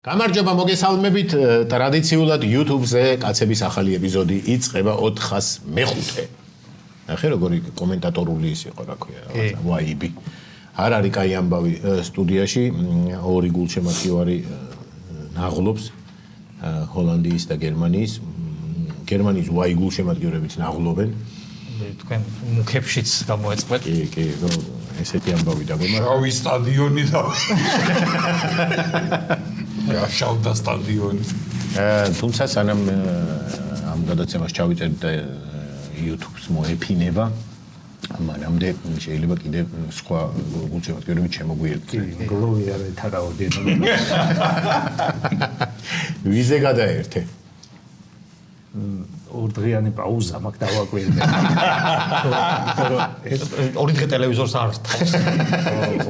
გამარჯობა, მოგესალმებით. ტრადიციულად YouTube-ზე კაცების ახალი ეპიზოდი იწყება 405. ნახე როგორი კომენტატორული ის იყო, რა ქვია, რაღაცა ვაიბი. არ არის კაი ამბავი სტუდიაში, ორი გულშემატკივარი ნაღლობს ჰოლანდიის და გერმანიის. გერმანიის ვაი გულშემატკივრებიც ნაღლობენ. თქვენ მუქებშიც გამოეწყეთ. კი, ესეთი ამბავი დაგომა. შავი სტადიონი და გაშავდა სტადიონი. თუმცა სანამ ამ გადაცემას ჩავიწერთ და YouTube-ს მოეფინება, მანამდე შეიძლება კიდე სხვა გულშემატკივრები შემოგვიერთდნენ. გლოვი არ ეთარაოდი. ვიზე გადაერთე? ორდღიანი პაუზა მაქვს დავაკვირდე. ორი დღე ტელევიზორს არ რთავს.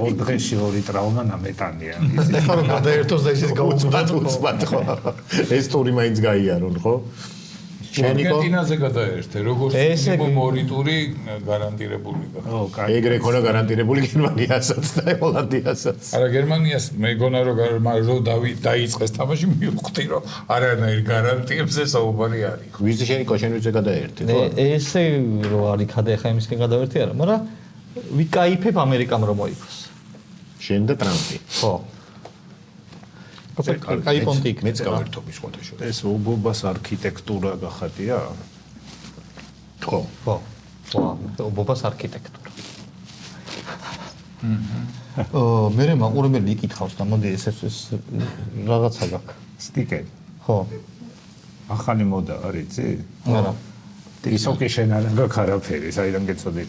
ორ დღეში ორი ტრავმა ნამეტანია. ეხლა რომ გადაერთოს და ისიც უცბად ხო? ეს ტური მაინც გაიარონ, ხო? არგენტინაზე გადაერთე, როგორც მინიმუმ ორი ტური გარანტირებული გახდა. ეგრე ქონა გარანტირებული გერმანიასაც და ჰოლანდიასაც. არა გერმანიას მეგონა რომ დაიწყეს თამაში მივხვდი რომ არანაირ გარანტიებზე საუბარი არის. ვიზი შენი კოშენვიზე გადაერთე, ხო? ესე რო არის ხადე იმისკენ გადავერთი არა, მაგრამ ვიკაიფებ ამერიკამ რომ მოიქოს. შენ და ტრამპი. ხო. კაი პონტი იქ მეც გავერთობი სხვათა შორის. ეს უბობას არქიტექტურა გახადია? ხო. ხო. უბობას არქიტექტურა. მე მაყურებელი იკითხავს და მოდი ეს რაღაცა გაქვს. სტიკერი. ხო. ახალი მოდა არის, იცი? არა. ისოკი შენ არ გაქვს არაფერი, საიდან გეცოდი?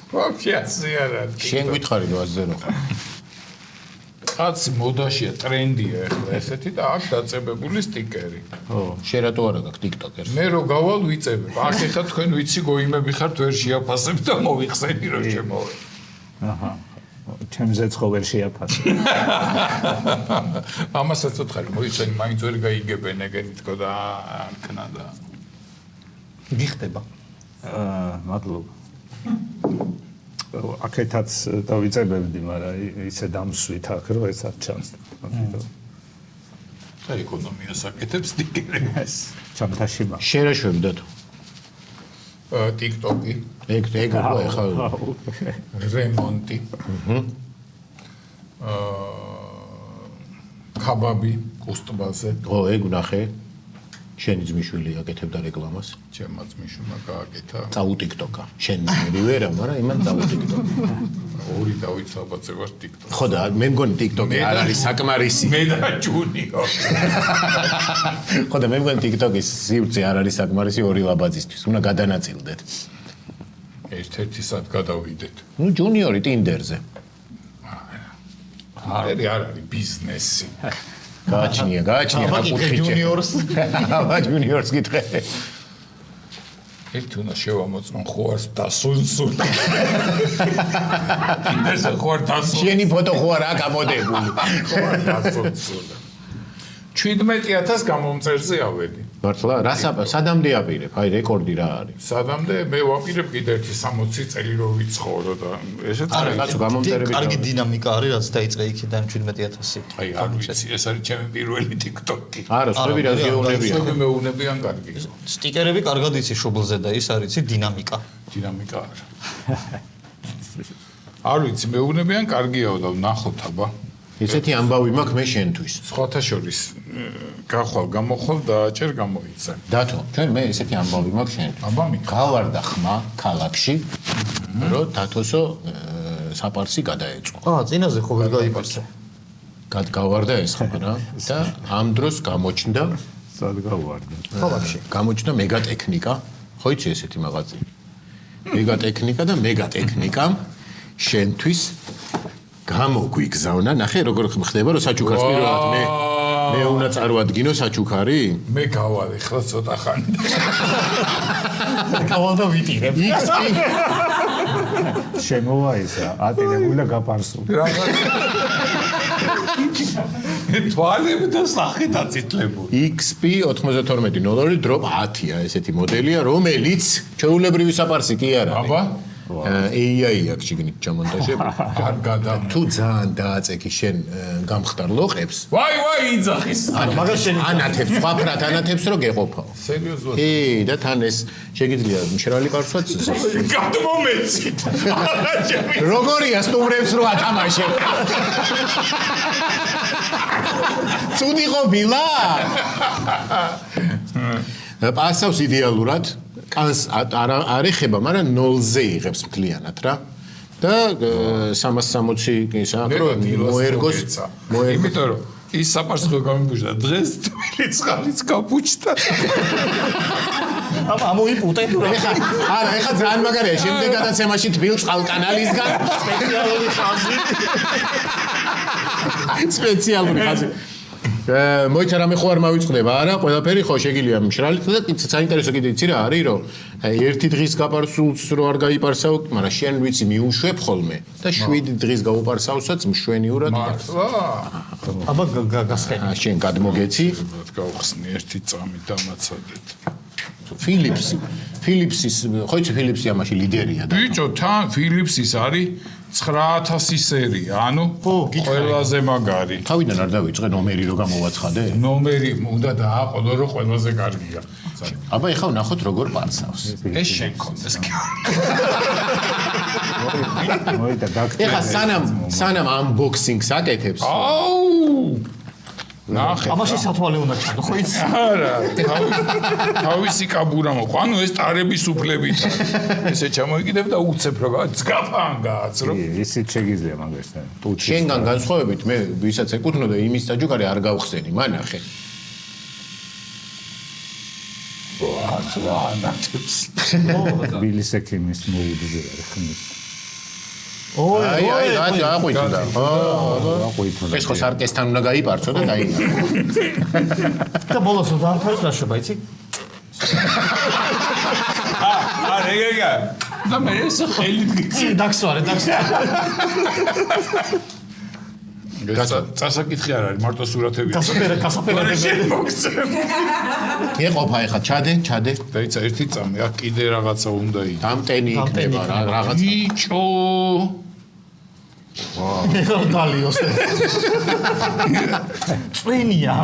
ვაფშე ასე არ არის. შენ გითხარი რომ ასე რო ხარ. კაცი მოდაშია, ტრენდია ახლა ესეთი და აქ დაწებებული სტიკერი. ხო. შენ რატო არა გაქვს TikTok-ers? მე რო გავალ ვიწებებ. აქ ეხა თქვენ ვიცი გოიმები ხართ ვერ შეაფასებ და მოიხსენი რომ შემოვე. აჰა. ჩემზე ცხოველ შეაფასე. ამასაც უთხარი, მოიხსენი, მაინც ვერ გაიგებენ ეგენი თქო და არქნა და გიხდება. მადლობა. აქეთაც დავიწებებდი, მაგრამ ისე დამსვით აქ რომ ეს არ ჩანს. და ეკონომიას აკეთებს სტიკერებს. ჩამთაში მაგ. შენ რა შვებდათ? TikTok-ი. ეგ ხო ეხლა რემონტი. ქაბაბი კუსტბაზე. ო, ეგ ვნახე. შენი ძმიშვილი აკეთებდა რეკლამას. ჩემმა ძმიშვილმა გააკეთა. წაუ TikTok-ა. შენ მე ვერა, მაგრამ იმან წაუ TikTok. ორი დავიცალბაცე ვარ TikTok. ხო და მე მგონი TikTok-ი არ არის საკმარისი. მე და ჯუნიო. ხო და მე მგონი TikTok-ის სივრცე არ არის საკმარისი ორი ლაბაძისთვის. უნდა გადანაწილდეთ. ერთ-ერთი სად გადავიდეთ. ნუ ჯუნიორი Tinder-ზე. არ არის ბიზნესი. გააჩნია აკუთხიჩე. ჯუნიორს. აბა ჯუნიორს გითხე. ერთ უნდა შევამოწმო ხوار დასუნსულ. ინტერესა ხوار დასუნსულ. შენი ფოტო ხო არა გამოდებული. ხوار დასუნსულ. 17000 გამომწერზე ავედი. მართლა რა სადამდე აპირებ? აი რეკორდი რა არის? სადამდე მე ვაპირებ კიდე ერთი 60 წელი რო ვიცხოვრო და ესეც არა კაცო გამომწერები. კარგი დინამიკა არის, რაც დაიწყე იქიდან 17000. აი არ ვიცი, ეს არის ჩემი პირველი TikTok-ი. არა, სხვები რა გეუნებია. სხვები მეუნებიან კარგი. სტიკერები კარგად იცი შუბლზე და ის არის დინამიკა. დინამიკა არა. არ ვიცი, მეუნებიან კარგიაო და ვნახოთ აბა. ესეთი ამბავი მაქვს მე შენთვის. სხვათა შორის გახვალ გამოხვალ და აჭერ გამოიცა. დათო, ჩვენ მე ესეთი ამბავი მაქვს შენთვის. აბა მიქ. გავარდა ხმა ქალაქში, რომ დათოსო საპარსი გადაეწყო. წინაზე ხო ვერ გაიპარსე. გავარდა ეს ხმა რა და ამ დროს გამოჩნდა სად გავარდა? ქალაქში. გამოჩნდა მეგატექნიკა. ხო იცი ესეთი მაღაზი? მეგატექნიკა და მეგატექნიკამ შენთვის გამოგვიგზავნა. ნახე როგორ ხდება რომ საჩუქარს პირველად მე უნდა წარვადგინო საჩუქარი? მე გავალ ეხლა ცოტა ხანი. გავალ და ვიტირებ. შემოვაისა, ატირებული და გაპარსული. თვალები და სახე დაწითლებული. XP 9202 დროპ 10-ია ესეთი მოდელია, რომელიც ჩვეულებრივი საპარსი კი არა. აბა AI აქვს შიგნით ჩამონტაჟებული. არ გადა. თუ ძალიან დააწექი შენ გამხდარ ლოყებს, ვაი იძახის. ანათებს, სხვა ფრად ანათებს რომ გეყოფაო. სერიოზულად. და თან ეს შეგიძლია მშრალი პარსვაც გადმომეცით. როგორია სტუმრებს რო ათამაშე? ცუდი ყოფილა? პასავს იდეალურად, კანს არ ეხება, მაგრამ 0-ზე იღებს მთლიანად რა. და 360 ისაა რომ მოერგოს. იმიტომ რომ ის საპარსხო გამიბუჟდა დღეს თბილისის ხალხის კაპუჩტა. ამოიპუტე ეხა ძალიან მაგარია შემდეგ გადაცემაში თბილ წყალკანალისგან სპეციალური ხაზი მოიცა რამე ხო არ მავიწყდება არა ყველაფერი ხო შეგიძლია მშრალით და საინტერესო კიდე იცი რა არის რომ ერთი დღის გაპარსულს რო არ გაიპარსავ მაგრამ შენ ვიცი მიუშვებ ხოლმე და 7 დღის გაუპარსავსაც მშვენიურად აბა გასხენი შენ გადმოგეცი გავხსნი ერთი წამი დამაცადეთ ფილიპსის ხო იცი ფილიპსი ამაში ლიდერია და ბიჭო თან ფილიპსის არის 9000 სერია ანუ ყველაზე მაგარი თავიდან არ დავიწყე ნომერი რო გამოვაცხადე ნომერი უნდა დააყოლო რომ ყველაზე კარგია აბა ეხლა ვნახოთ როგორ პარსავს ეს შენ კონდეს მოიდა დაქტერი ეხლა სანამ unboxing-ს აკეთებს აუ ნახე ამაში სათვალე უნდა ჩადო ხო იცი არა თავისი კაბურა მოყვა ანუ ეს ტარების უფლებით ესე ჩამოიკიდებ და უცებ რომ ძგაფან გააცრო ისიც შეგიძლია მაგასთან ტუჩი შენგან განსხვავებით მე ვისაც ეკუთვნოდა იმის საჯუგარი არ გავხსენი მანახე ბილის ექიმის მოუძზე არის ხმის აი აყვიტდა აყვიტდა ეს ხო სარკესთან უნდა გაიპარცო და დაინახო და ბოლოს დაამთავრეს ნაშრობა იცი რეგეგა და მე ეს ხელით გიცი დაქსვარე წასაკითხი არ არის მარტო სურათები გასაფერადებელი ეყოფა ეხა ჩადე დაიცა ერთი წამი აქ კიდე რაღაცა უნდა იქ დამტენი იქნება რაღაცა ბიჭო ეხლა დალიოს წვენია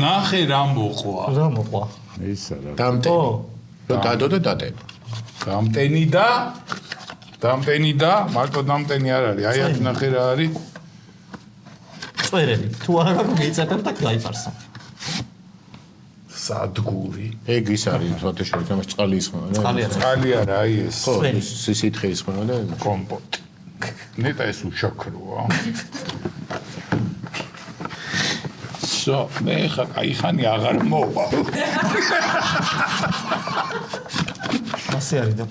ნახე რა მოყვა რა მოყვა ისა რა დამტენი დადო და დადე დამტენი და მარტო დამტენი არ არის აი აქ ნახე რა არის წვერები თუ არა გეიწებებ და გაიფარსა სადგური ეგ ის არის ფოტოშოპი ამას წყალი ისხმება და წყალი არა აი ეს ხო სისითხე ისხმება და კომპოტი ნეტა ეს უშაქროა მე ხა кайხანი აღარ მოვა ასე არის და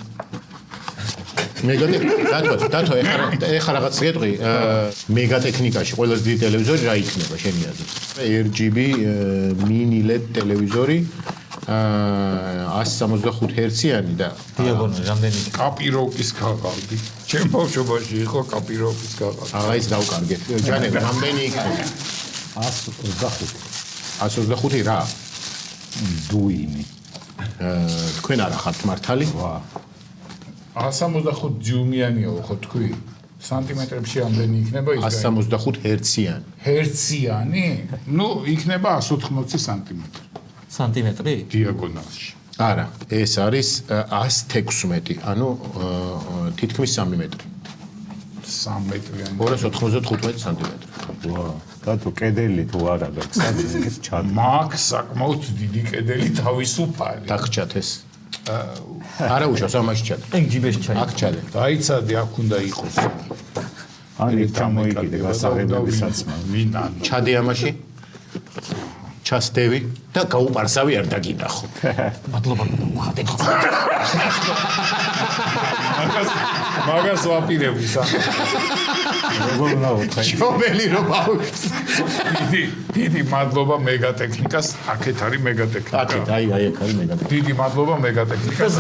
დათო ეხლა რაღაც გეტყვი მეგატექნიკაში ყველაზე დიდი ტელევიზორი რა იქნება შენი აზრით RGB mini LED ტელევიზორი 165 Hz-იანი და დიაგონალი რამდენი კაპიროვკის ქაღალდი ჩემ ბავშვობაში იყო კაპიროვკის ქაღალდი აღა ის დავკარგეთ ჯანები რამდენი იქნება 125 რა დუინი თქვენ არა ხართ მართალი 165 დიუმიანიო ხო თქვი სანტიმეტრებში ამდენი იქნება ის 165 Hz-იანი ჰერციანი ნუ იქნება 180 სანტიმეტრი დიაგონალში არა ეს არის 116 ანუ თითქმის 3 მეტრი 3 მეტრიანი 295 სანტიმეტრი ვა და თუ კედელი თუ არა გაკეთებს ჩად მაგ საკმაოდ დიდი კედელი თავისუფალი დაგჭათ ეს არა უშავს ამაში ჩადე ეგ ჯიბეში ჩაი აქ ჩადე დაიცადი აქ უნდა იყოს აი გამოიკიდე გასაღებებისაც მინანო ჩადე ამაში ჩასდევი და გაუპარსავი არ დაგინახო მადლობა უხადე მაგას ვაპირები როგორ უნდა ვთქვა ჩობელი რომ ბავშვს დიდი მადლობა მეგატექნიკას აქეთ არის მეგატექნიკა აქეთ აი აქ არის მეგატექნიკა დიდი მადლობა მეგატექნიკას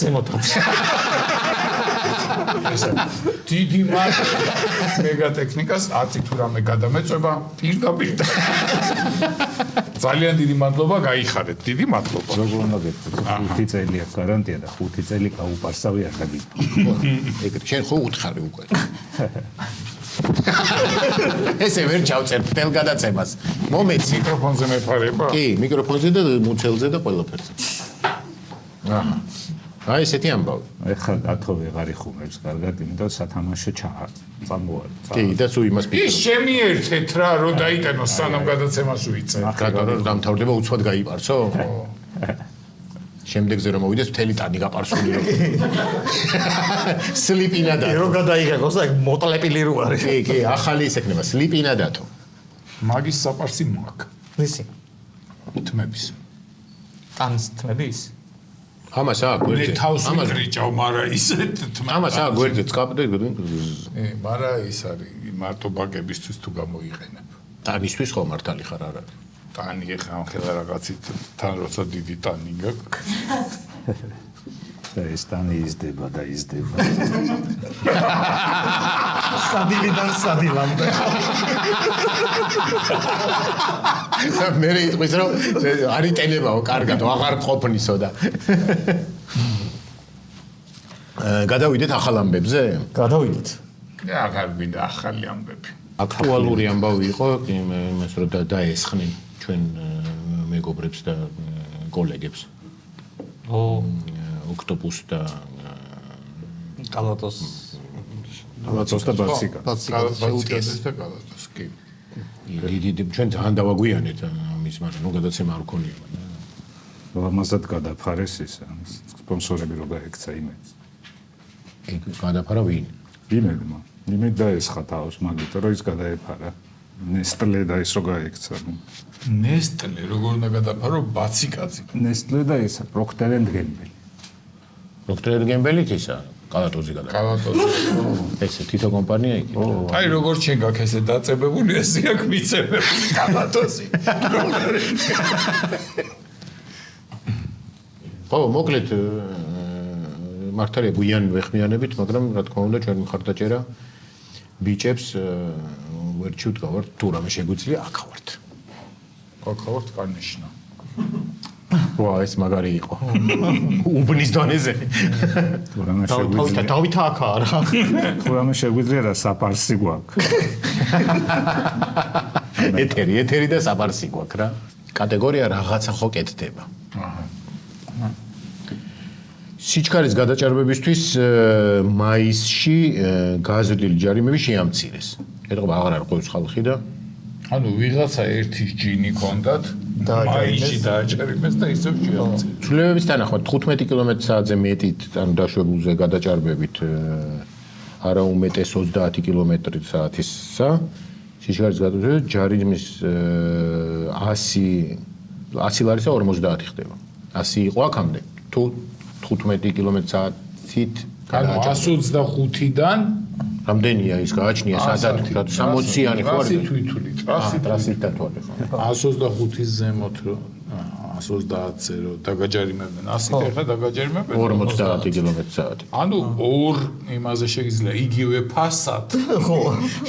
ზემოთაც დიდი მეგატექნიკას 10 თუ რამე გადამეწובה პირდაპირ. ძალიან დიდი მადლობა, გაიხარეთ. დიდი მადლობა. როგორ უნდა გეტყვით? 5 წელია გარანტია და 5 წელი გაუპარსავი არ დაგიწევ. ეგრე შენ ხო უთხარი უკვე. ესე ვერ ჩავწერ თელ გადაცემას. მომეცი. მიკროფონზე მეფარება? კი, მიკროფონზე და მუცელზე და ყველაფერზე. აჰა. აი ესეთი ამბავი. ეხლა დათო ვეღარ იხუმებს კარგად, იმიტომ სათამაშო წამოარ. კი, და სულ იმას ის შემიერთეთ რა, რომ დაიტანოს სანამ გადაცემას უიწე. რატო რომ დამთავრდება უცბად გაიპარსო? ხო. შემდეგზე რომ მოვიდეს მთელი ტანი გაპარსული რომ. სლიპინა და. რო გადაიღებოს აი მოტლეპილი რო არის. კი, კი, ახალი ის ექნება სლიპინა დათო. მაგის საპარსი მაგ. ისი. თმების. ტანს თმების? ამას აქვს მე გვერდზე. თავს ვიტრიჭავ, მაგრამ ისეთ თმა. ამას აქვს გვერდზე წკაპდე. მაგრამ ის არის მარტო ბაგებისთვის თუ გამოიყენებ. ტანისთვის ხო მართალი ხარ არა? ტანი ეხა ამ ხელა რაღაცით თან როცა დიდი ტანი გაქვს. და ეს ტანი იზრდება და იზრდება. სადილიდან სადილამდე. მე იტყვის რომ არ იტენებაო კარგად, აღარ ყოფნისო და. გადავიდეთ ახალ ამბებზე? გადავიდეთ. აღარ გვინდა ახალი ამბები. აქტუალური ამბავი იყო იმას რომ დაესხნენ ჩვენ მეგობრებს და კოლეგებს. ოქტოპუს და კალატოს და ბაციკა. ბაციკას და კალატოს კი. დიდი ჩვენ ძალიან დავაგვიანეთ ამის, მაგრამ ნუ გადაცემა არ ქონია. ამასაც გადაფარეს ის სპონსორები რო გაექცა იმედს. გადაფარა ვინ? იმედმა. იმედ დაესხა თავს მაგით რომ ის გადაეფარა. ნესტლე და ის რო გაექცა. ნესტლე როგორ უნდა გადაფარო ბაციკაცი. ნესტლე და ის პროქტერ ენდ გემბელი. პროქტერ გემბელით ისა კალატოზი გადაეფარა. კალატოზი. ესე თითო კომპანია იქ. აი როგორ შენ გაქვს ესე დაწებებული ესე აქ მიცემებული კალატოზი. ხო, მოკლედ მართალია გვიან ვეხმიანებით, მაგრამ რა თქმა უნდა ჩვენ მხარდაჭერა ბიჭებს ვერჩი ვდგავართ, თუ რამე შეგვიძლია, აქავართ. აქავართ კანიშნა. ვა, ეს მაგარი იყო. უბნის დონეზე. თუ რამე შეგვიძლია. დავით აქაა რა. თუ რამე შეგვიძლია რა საპარსი გვაქვს. ეთერი და საპარსი გვაქვს რა. კატეგორია რაღაცა ხო კეთდება. სიჩქარის გადაჭარბებისთვის მაისში გაზრდილი ჯარიმები შეამცირეს. ეთქობა აღარ არ ყვევს ხალხი და ანუ ვიღაცა ერთის ჯინი კონდათ მაისში დააჭარიმეს და ისევ შეამცირეს. ცვლილებების თანახმად 15 კმ/სთ-ზე მეტით, ანუ დაშვებულზე გადაჭარბებით არა უმეტეს 30 კმ/სთ-ისა სიჩქარის გადაჭარბებით ჯარიმის 100 ლარისა 50 ხდება. 100 იყო აქამდე. თუ 15 კმ/სთ-ით ანუ 125-დან რამდენია ის გააჩნია სადაც 60-იანი ხო არის? 100 თვითული, 100-ით დათვალე ხო? 125-ის ზემოთ რო 130-ზე რო დაგაჯარიმებენ 100-ით ახლა დაგაჯარიმებენ 50 კმ/სთ. ანუ ორ იმაზე შეგიძლია იგივე ფასად ხო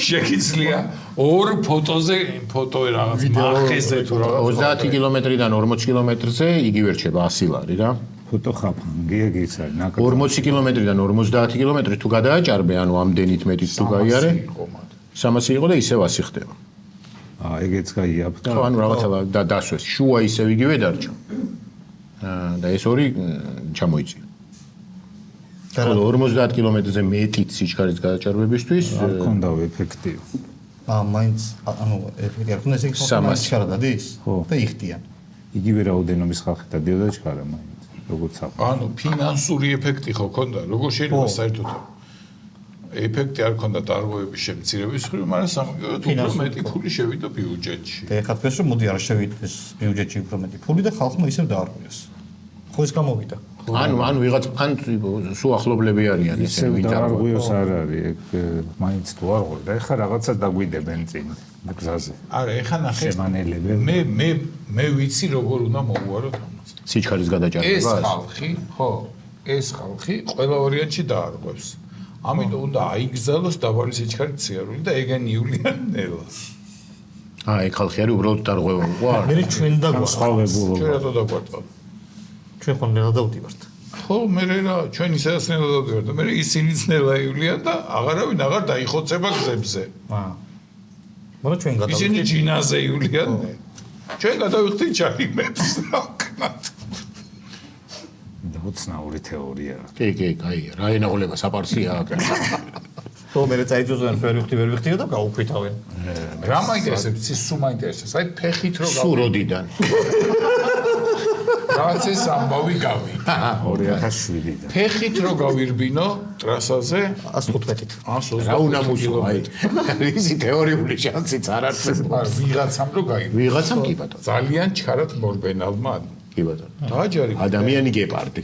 შეგიძლია ორ ფოტოზე ფოტო რაღაც მახეზე თუ რაღაც 30 კმ-დან 40 კმ-ზე იგივე რჩება 100 ლარი რა. ფოტო ხაფანგი ეგეც არის ნაკლებად. 40 კმ-დან 50 კმ თუ გადააჭარბე, ანუ ამდენით მეტიც თუ გაიარე, 300 იყო და ისევ 100 ხდება. ეგეც გაიაფთა. ხო, ანუ რაღაცა და დასვეს. შუა ისევ იგივე დარჩა. და ეს ორი ჩამოიწია. და 50 კმ-ზე მეტით სიჩქარის გადაჭარბებისთვის არ ქონდა ეფექტი. მაინც ანუ ეფექტი არ ქონდა ესე სიჩქარა დადის და იხდიან. იგივე რაოდენობის ხალხი დადიოდა ჩქარა მაინც. როგორც ანუ ფინანსური ეფექტი ხო ქონდა, როგორ შეიძლება საერთოდ ეფექტი არ ქონდა დარღვევების შემცირების მხრივ, მაგრამ სამაგიეროდ უფრო მეტი ფული შევიდა ბიუჯეტში. და ეხლა თქვენ რომ მოდი არ შევიდეს ბიუჯეტში უფრო მეტი ფული და ხალხმა ისევ დაარღვიეს. ხო ეს გამოვიდა. ანუ ვიღაც ფანტ სულ ახლობლები არიან ისე ვინც არღვიოს არ არის, ეგ მაინც თუ არღვევ და ეხლა რაღაცა დაგვიდებენ წინ გზაზე. არა, ეხლა ნახე. შემანელებენ. მე ვიცი როგორ უნდა მოვუაროთ ამას. სიჩქარის გადაჭარბება. ეს ხალხი, ხო, ეს ხალხი ყველა ვარიანტში დაარღვევს. ამიტომ უნდა აიგზავნოს დაბალი სიჩქარის ციარული და ეგენიულია ნელა. ეგ ხალხი არის უბრალოდ დარღვევა უყარ. მე ჩვენ დაგვაქვს. სხვაებულობა. ჩვენ რატო დაგვარტყავ? ჩვენ ხომ ნელა დავდივართ. ხო, მე რა ჩვენ ისედაც ნელა დავდივართ და მე ისინიც ნელა ივლიან და აღარავინ აღარ დაიხოცება გზებზე. მაგრამ ჩვენ გადავიდეთ. ისინი ჯინაზე ივლიან. ჩვენ გადავიხდით ჯარიმებს აკნათ. უცნაური თეორია. კი, კაი, რა ენაღლება საპარსია აქ. ხო, მე წაიწვევენ ვერ ვიხდიო და გაუქვითავენ. რა მაინტერესებს, ის სულ მაინტერესებს. აი ფეხით რო სულ როდიდან? რაღაც ეს ამბავი გავიგე. 2007-დან. ფეხით რო გავირბინო ტრასაზე 115-ით. 120 რა უნდა მოსულ აი. ისი თეორიული შანსიც არ არსებობს. ვიღაცამ რო გაიგო. ვიღაცამ კი ბატონო. ძალიან ჩქარად მორბენალმა კი ბატონო. დააჯარი. ადამიანი გეპარდი.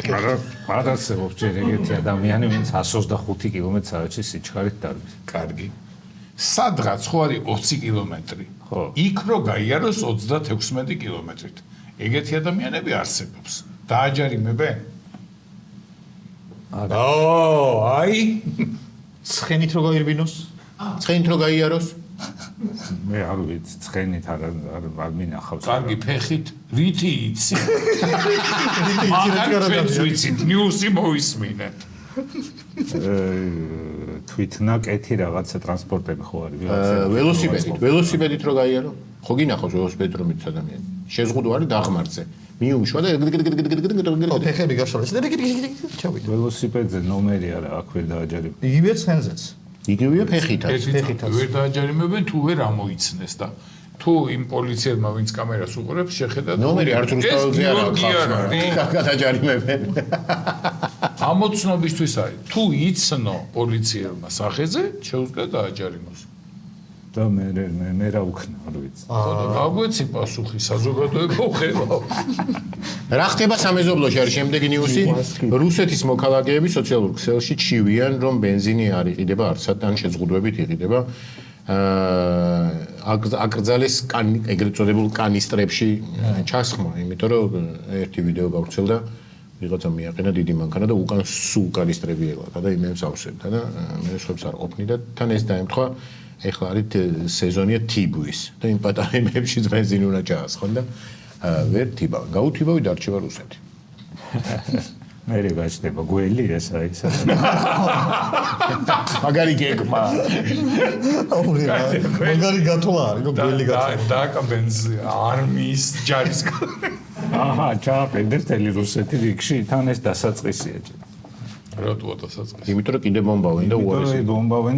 არ არსებობს ჯერ ეგეთი ადამიანი, ვინც 125 კმ/სთ სიჩქარით დარბის. კარგი. სადღაც ხო არის 20 კილომეტრი. ხო. იქ რო გაიაროს 36 კილომეტრით. ეგეთი ადამიანები არსებობს. დააჯარიმებენ? აი, ცხენით რო გაირბინოს? ცხენით რო გაიაროს? მე არ ვიცი, ცხენით არ მინახავს. კარგი ფეხით რითი იცი? მაგარიც ვიცით, ნიუსი მოვისმინე. თვითნაკეთი რაღაცა ტრანსპორტები ხო არის? ველოსიპედით რო გაიარო? ხო გინახავს ველოსიპედით რომ იცი ადამიანი. შეზღუდო არის დაღმართზე. მიუშვა და ო, ფეხები გაშორეს. ჩავიდა. ველოსიპედზე ნომერი არა, აქ ვერ დააჯარებ. იგივე ცხენზეც. იგივეა ფეხითაც. ფეხითაც ვერ დააჯარიმებენ თუ ვერ ამოიცნეს და თუ იმ პოლიციელმა ვინც კამერას უყურებს შეხედათ ნომერი არც რუსთაველზე არ აქვს. გადაჯარიმებენ. ამოცნობისთვის არის თუ იცნო პოლიციელმა სახეზე შეუძლია დააჯარიმოს. და მე რა უქნა, არ ვიცი. ხო და გაგვეცი პასუხი საზოგადოება უხელავ. რა ხდება სამეზობლოში არის შემდეგი ნიუსი? რუსეთის მოქალაქეები სოციალურ ქსელში ჩივიან, რომ ბენზინი არ იყიდება არცად ან შეზღუდვებით იყიდება. აკრძალეს ეგრეთ წოდებულ კანისტრებში ჩასხმა, იმიტომ რომ ერთი ვიდეო გავრცელდა, ვიღაცა მიაყენა დიდი მანქანა და უკან სულ კანისტრები ელოდა და იმებს ავსებდა და მე სხვებს არ ყოფნი და თან ეს დაემთხვა ეხლა არის სეზონია თიბვის და იმ პატარა იმებშიც ბენზინი უნდა ჩაასხონ და ვერ თიბა. გაუთიბავი დარჩება რუსეთი. მე გაჩნდება გველი ესა ის. მაგარი გეგმა. მაგარი გათვლა არის, რომ გველი გათვლა. და ბენზინი არმიის ჯარისკაცი. აჰა, ჩააპენდერთელი რუსეთი რიგში, თან ეს დასაწყისია. რატოა დასაწყისი? იმიტომ რომ კიდე ბომბავენ და უარესი. ბომბავენ.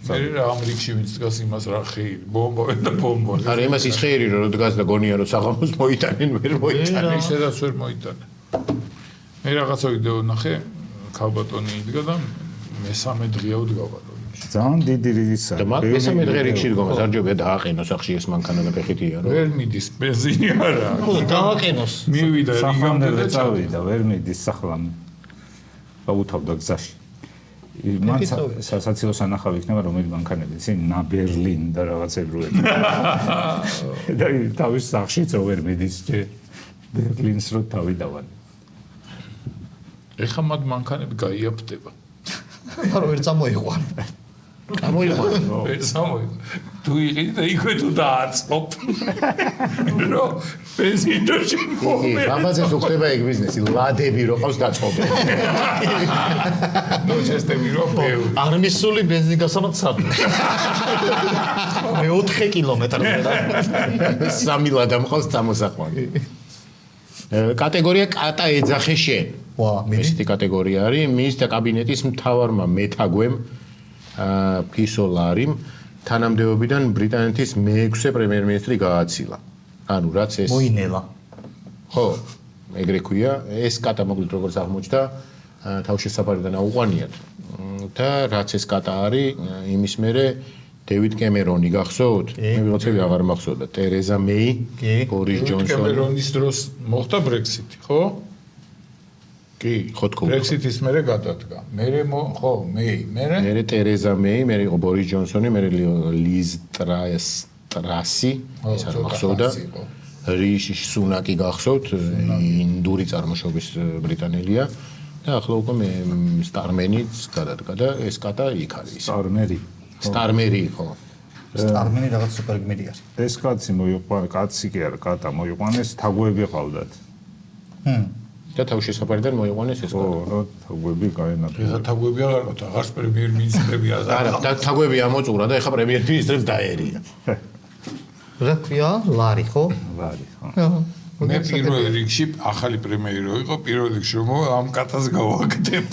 მე რა ამ რიგში ვინც დგას იმას რა ხეი, ბომბავენ და ბომბავენ. არა, იმას ის ხეირი რომ დგას და გონია რომ საღამოს მოიტანენ, ვერ მოიტანენ. ისედაც ვერ მოიტაnen. მე რაღაცა ვიდეო ნახე, ქალბატონი იდგა და მესამე დღეა უდგავდა. ძალიან დიდი რიგისა. და მაგ მესამე დღე რიგში დგომას არ ჯობია დააყენოს ახში ეს მანქანა და ფეხით იარო. ვერ მიდის ბენზინი არა. ხო, დააყენოს. მივიდა სახლამდე და წავიდა, ვერ მიდის სახლამდე. გაუთავდა გზაში. მან სასაცილო სანახავი იქნება რომელი მანქანები, იცი, ნაბერლინ და რაღაცები რო ეძებდა. და თავის სახლშიც ვერ მიდის ჯერ ბერლინს რო თავი დავალი. ეხა მაგ მანქანები გაიაფტება. არა, ვერ წამოიყვან. გამოიყვანო. ვერ წამოიყვან. თუ იყიდე და იქვე თუ დააწყობ. რო ბენზინი რო შემოვიდა. რამაზეს უხდება ეგ ბიზნესი, ლადები რო ყავს დაწყობენ. ნუ შეესტები რო ბევრი. არმისული ბენზინგასამაც სად. მე 4 კილომეტრზე რა. სამი ლადა მყავს წამოსაყვანი. კატეგორია კატა ეძახე შენ. ვა, ესეთი კატეგორია არის მინისტრთა კაბინეტის მთავარმა მეთაგვემ ფისოლარიმ თანამდებობიდან ბრიტანეთის მე-6 პრემიერ-მინისტრი გააცილა. ანუ რაც ეს მოინელა. ხო, ეგრე ქვია, ეს კატა მოკლედ როგორც აღმოჩნდა, თავშესაფარიდან აუყვანიათ. და რაც ეს კატა არის, იმის მერე დევიდ კემერონი გახსოვთ? მე ვიღაცები აღარ მახსოვდა. ტერეზა მეი, ბორის ჯონსონი. კემერონის დროს მოხდა ბრექსიტი, ხო? კი, ხო თქო. ბრექსიტის მერე გადადგა. მერე ხო, მეი, მერე? მერე ტერეზა მეი, მერე იყო ბორის ჯონსონი, მერე ლიz ტრასი, ეს არ მახსოვდა. რიში სუნაკი გახსოვთ, ინდური წარმოშობის ბრიტანელია. და ახლა უკვე მე სტარმენიც გადადგა და ეს კატა იქ არის. სტარმერი ხო. სტარმენი რაღაც სუპერგმირი არის. ეს კაცი მოიყვანა, კაცი კი არა, კატა მოიყვანეს, თაგვები ყავდათ. და თავშესაფარიდან მოიყვანეს ეს კატა. ხო, თაგვები გაენათო. ეხა თაგვები აღარ ყავთ, აღარც პრემიერ-მინისტრები აღარ. არა, თაგვები ამოწურა და ეხა პრემიერ-მინისტრებს დაერია. რა ქვია? ლარი ხო? ლარი, ხო. მე პირველ რიგში ახალი პრემიერი რო იყო, პირველ რიგში რომ ამ კატას გავაკეთებ.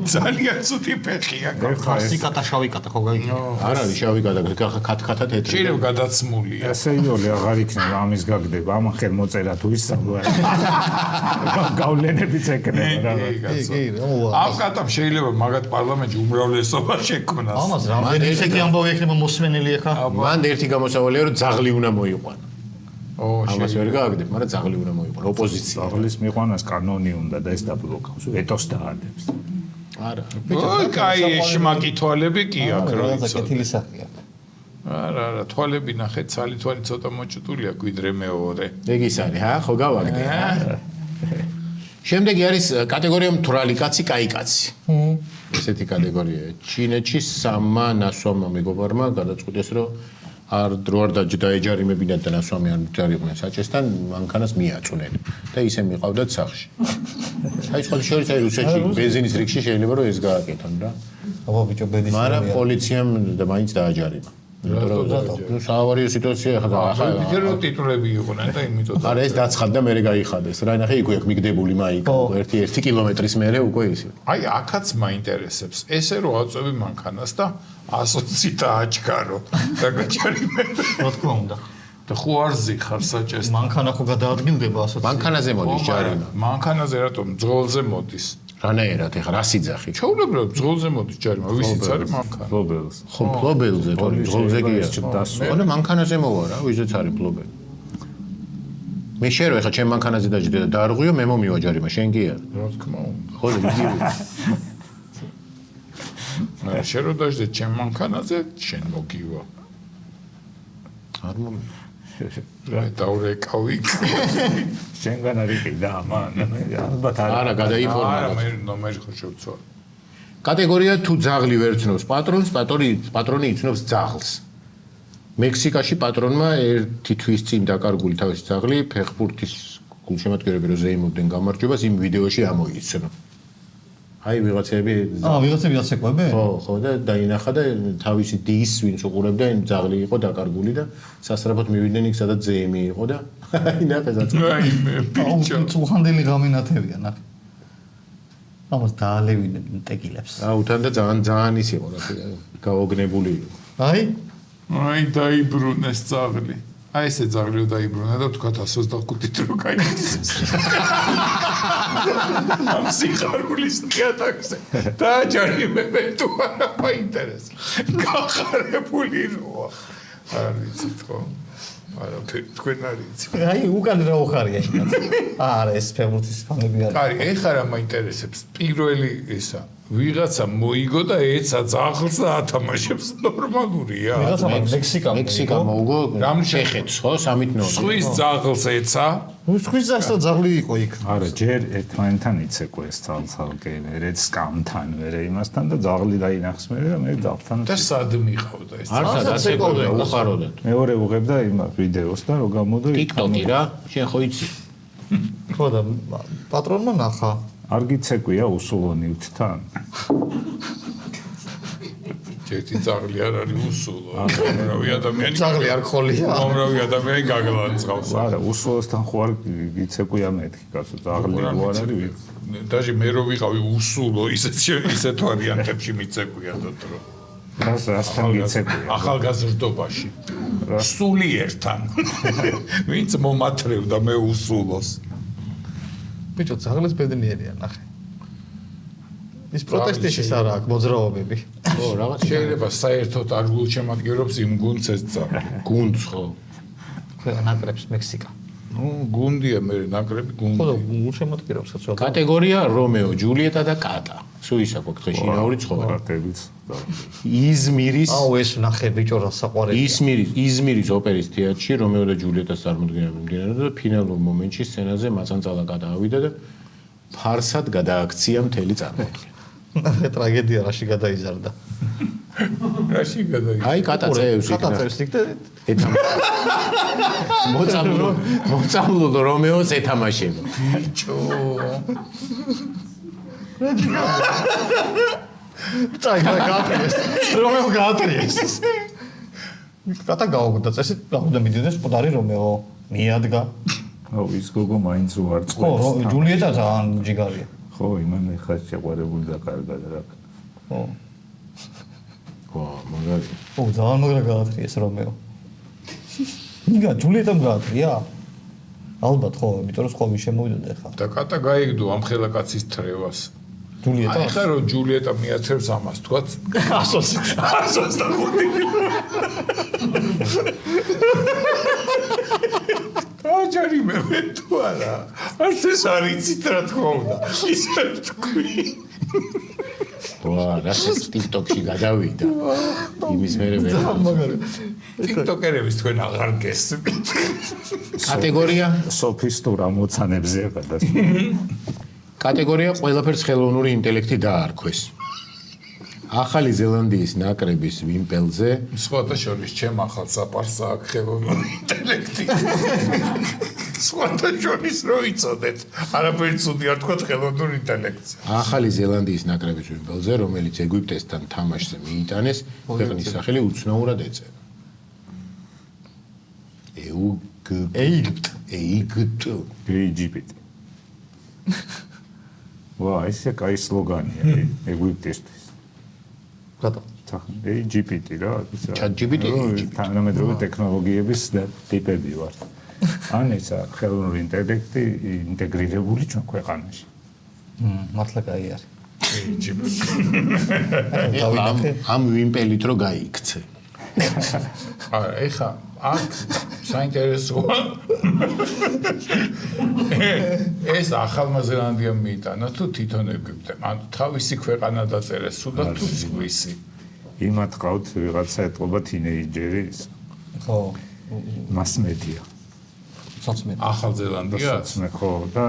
ძალიან ცუდი ფეხია. ხარსი კატა, შავი კატა ხო გაიგე? არ არის შავი კატა, ქათქათა თეთრი. შეიძლება გადაცმულია. ესე იოლი აღარ იქნება ამის გაგდება, ამან ხელმოწერა თუ ისწავლა. გავლენებიც ეკნება რა. ამ კატამ შეიძლება მაგათ პარლამენტში უმრავლესობა შექმნას. ამას რამდენი ისეთი ამბავი ექნება მოსმენელი ახლა? მან ერთი გამოსავალია რომ ძაღლი უნდა მოიყვანა. ამას ვერ გააგდებ, მაგრამ ძაღლი უნდა მოიყვანა ოპოზიცია. ძაღლის მიყვანას კანონი უნდა და ეს დაბლოკავს, ეტოს დაადებს. არა. ой, კაი შმაკი თვალები კი აქვს რა რაღაცა იცოდი. კეთილი სახია. არა, თვალები ნახეთ, ცალი თვალი ცოტა მოჭუტულია გვიდრე მეორე. ეგ ის არის, ხო გავაგდე. შემდეგი არის კატეგორია მთვრალი კაცი, კაი კაცი. ესეთი კატეგორია. ჩინეთში სამმა ნასვამმა მეგობარმა გადაწყვიტეს, რომ დრო არ დაეჯარიმებინათ და ნასვამი არ დაიყვნენ საჭესთან, მანქანას მიაწვნენ და ისე მიყავდათ სახლში. აი სხვა შორის აი რუსეთში ბენზინის რიგში შეიძლება რომ ეს გააკეთონ რა. აბა ბიჭო ბედის. მაგრამ პოლიციამ და მაინც დააჯარიმა. ნუ საავარიო სიტუაცია ახლა ფიქრო ტიტულები იყვნენ და იმიტომ არა ეს დაცხადდა მე გაიხადეს რა ნახე იქ მიგდებული მაიკა 1 კილომეტრის მერე უკვე ისე აი აქაც მაინტერესებს ესე რომ აწვევი მანქანას და 120 დააჭკარო და გაჭარიმები რა თქმა უნდა და ხო არ ზიხარ საჭესთან მანქანა ხო გადაადგილდება 120 მანქანაზე მოდის ჯარიმა მანქანაზე რატომ ძღოლზე მოდის რანაირად ეხლა რა სიძახი ჩაულებრად ძღოლზე მოდის ჯარიმა ვისიც არის მანქანა ფლობელს ხო ფლობელზე თორემ ძღოლზე კი არა ხო მანქანაზე მოვა რა ვიზეც არის ფლობელი მე შერო ეხლა ჩემ მანქანაზე დაჯდე და დაარღვიო მე მომივა ჯარიმა შენ კი არა რა თქმა უნდა ხო იგივე შენ რო დაждე ჩემ მანქანაზე შენ მოგივა არ მომივა რა დაურეკავი შენგან არის კი და მან ალბათ არა გადაიფორმა არა მე ნომერი ხო შევცვალ კატეგორია თუ ძაღლი ვერ ცნობს პატრონს პატრონი იცნობს ძაღლს მექსიკაში პატრონმა ერთი თვის წინ დაკარგული თავისი ძაღლი ფეხბურთის გულშემატკივრები რო ზეიმობდნენ გამარჯვებას იმ ვიდეოში ამოიცნო აი ვიღაცები ვიღაცები აცეკვებენ? ხო და დაინახა და თავისი დის ვინც უყურებდა იმ ძაღლი იყო დაკარგული და სასწრაფოდ მივიდნენ იქ სადაც ზეიმი იყო და აი ნახეს აი მე ბიჭო უხანდელი გამენათებია ნახე ამას დაალევიდნენ ტეკილებს უთან და ძალიან ის იყო რა გაოგნებული იყო აი დაიბრუნეს ძაღლი აი ესე ძაღლი რო დაიბრუნა და თქვა 125-ით რო გაიქცეს ამ სიხარულის თეატრზე დააჯარიმებენ თუ არა მაინტერესებს გახარებული როა არ ვიცით ხო არა თქვენ არ იცით აი უკან რა უხარია იქაც არა ეს ფეხბურთის ფანები არის კარი ეხლა რა მაინტერესებს პირველი ისა ვიღაცა მოიგო და ეცა ძაღლს და ათამაშებს ნორმალურია ვიღაცა მექსიკა მოუგო შეხეთს ხო 3-0 სხვის ძაღლს ეცა სხვის ძაღლი იყო იქ არა ჯერ ერთმანეთთან იცეკვეს ცალ-ცალკე მერე სკამთან მერე იმასთან და ძაღლი დაინახს მერე და მე ძაღლთან და სად მიყავდა ეს არ სადაცეკავდა უხაროდან მეორე უღებდა იმ ვიდეოს და რო გამოდო TikTok-ი რა შენ ხო იცი ხო და პატრონმა ნახა არ გიცეკვია უსულო ნივთთან ერთი ძაღლი არ არის უსულო უამრავი ადამიანი ძაღლი არ ხოლია უამრავი ადამიანი გაგლანძღავს არა უსულოსთან ხო არ გიცეკვია მეთქი კაცო ძაღლი არ არის დაჟე მე რო ვიყავი უსულო ისეთ ვარიანტებში მიცეკვია დრო რასთან გიცეკვია ახალგაზრდობაში სულიერთან ვინც მომათრევდა მე უსულოს ბიჭო ძაღლებს ბედნიერია ნახე ის პროტესტიშის არა აქვს მოძრაობები ხო რაღაც შეიძლება საერთოდ არ გულშემატკივრობს იმ გუნდს ეს ძაღლი გუნდს ხო ნაკრებს მექსიკა ნუ გუნდია მე ნაკრები გუნდი ხო და გულშემატკივრობს საწოლ კატეგორია რომეო ჯულიეტა და კატა სუისა გვაქვს შინაური ცხოვრება არტებიც იზმირის აუ ეს ნახე ბიჭო რა საყვარელია იზმირის ოპერის თეატრში რომეო და ჯულიეტას წარმოდგენა მიმდინარეობდა და ფინალურ მომენტში სცენაზე მაწანწალა კატა ავიდა და ფარსად გადააქცია მთელი წარმოდგენა. ნახე ტრაგედია რაში გადაიზარდა. რაში გადაი? აი კატაწევს იქ და მოწამლულ რომეოს ეთამაშება. ბიჭო. გაატრიეს. რომეო გაატრიეს. კატა გაუგდა წესით და მიდიდეს მკვდარი რომეო მიადგა. ო ის გოგო მაინც რო არ ხო, ჯულიეტა ძალიან ჯიგარია. ხო, იმან ეხლა შეყვარებული და კარგად რა. ხო. ხო, მაგარი. ო, ძალიან მაგრა გაატრიეს რომეო. ნიგა ჯულიეტამ გაატრია? ალბათ ხო, იმიტომ რომ სხვა ვინ შემოვიდოდა ეხლა. და კატა გაიგდო ამ ხელა კაცის თრევას. ჯულიეტა? ეხლა რომ ჯულიეტა მიაცებს ამას, თქვა 125. აჯარი მე თუ არა. არც ეს არ იცით რა თქმა უნდა. ისე თქვი. ვა, რას TikTok-ში გადავიდა. იმის მერე ვერ. TikTok-ერების თქვენ აღარ გესმით. კატეგორია სოფისტურ ამოცანებზე გადას. კატეგორია ყველაფერს ხელოვნური ინტელექტი დაარქვეს. ახალი ზელანდიის ნაკრების ვიმპელზე სხვათა შორის ჩემ ახალ საპარს აქვს ხელოვნური ინტელექტი. სხვათა შორის რო იცოდეთ, არაფერი ცუდი არ თქვა ხელოვნურ ინტელექტზე. ახალი ზელანდიის ნაკრების ვიმპელზე, რომელიც ეგვიპტესთან თამაშზე მიიტანეს, ქვეყნის სახელი უცნაურად ეწერა. ეიგიპტი. ვა, ესე კაი სლოგანია ეგვიპტისთვის. კატა. ეიგიპტი რა, ისა. ChatGPT. თანამედროვე ტექნოლოგიების ტიპები ვარ. ან ისა ხელოვნური ინტელექტი ინტეგრირებული ჩვენ ქვეყანაში. მართლა კაი არის. ამ ვიმპელით რო გაიქცე. არა, ეხა აქ საინტერესოა. ეს ახალმა ზელანდიამ მიიტანა თუ თვითონ ეგვიპტემ, ანუ თავისი ქვეყანა დაწერეს, სულ თუ სხვისი. იმათ ყავთ ვიღაცა ეთყობა თინეიჯერი ის. ხო. მასმედია. საცმელი. ახალ ზელანდია. საცმე ხო და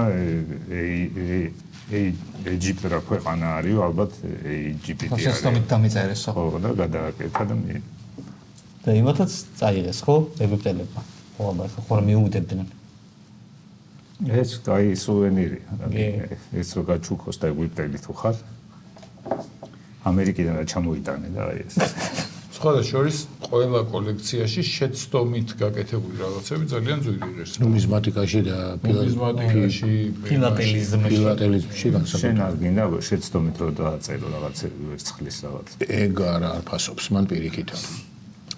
ეჯიპტი რა ქვეყანა არის, ალბათ ეჯიპტი არის. შესაბამით დამიწერეს ხო. ხო და გადააკეთა და მე და იმათაც წაიღეს ხო ეგვიპტელებმა. ხო, აბა ხო რა მიუგდებდნენ. ეს კაი სუვენირია. ეს რო გაჩუქოს და ეგვიპტელი თუ ხარ. ამერიკიდან რა ჩამოიტანე და აი ეს. სხვათა შორის ყველა კოლექციაში შეცდომით გაკეთებული რაღაცები ძალიან ძვირი ღირს. ნუმიზმატიკაში და ნუმიზმატიკაში, ფილატელიზმში განსაკუთრებით. შენ არ გინდა შეცდომით რო დააწერო რაღაცები ვერცხლის რაღაც. ეგ არ ფასობს მან პირიქით.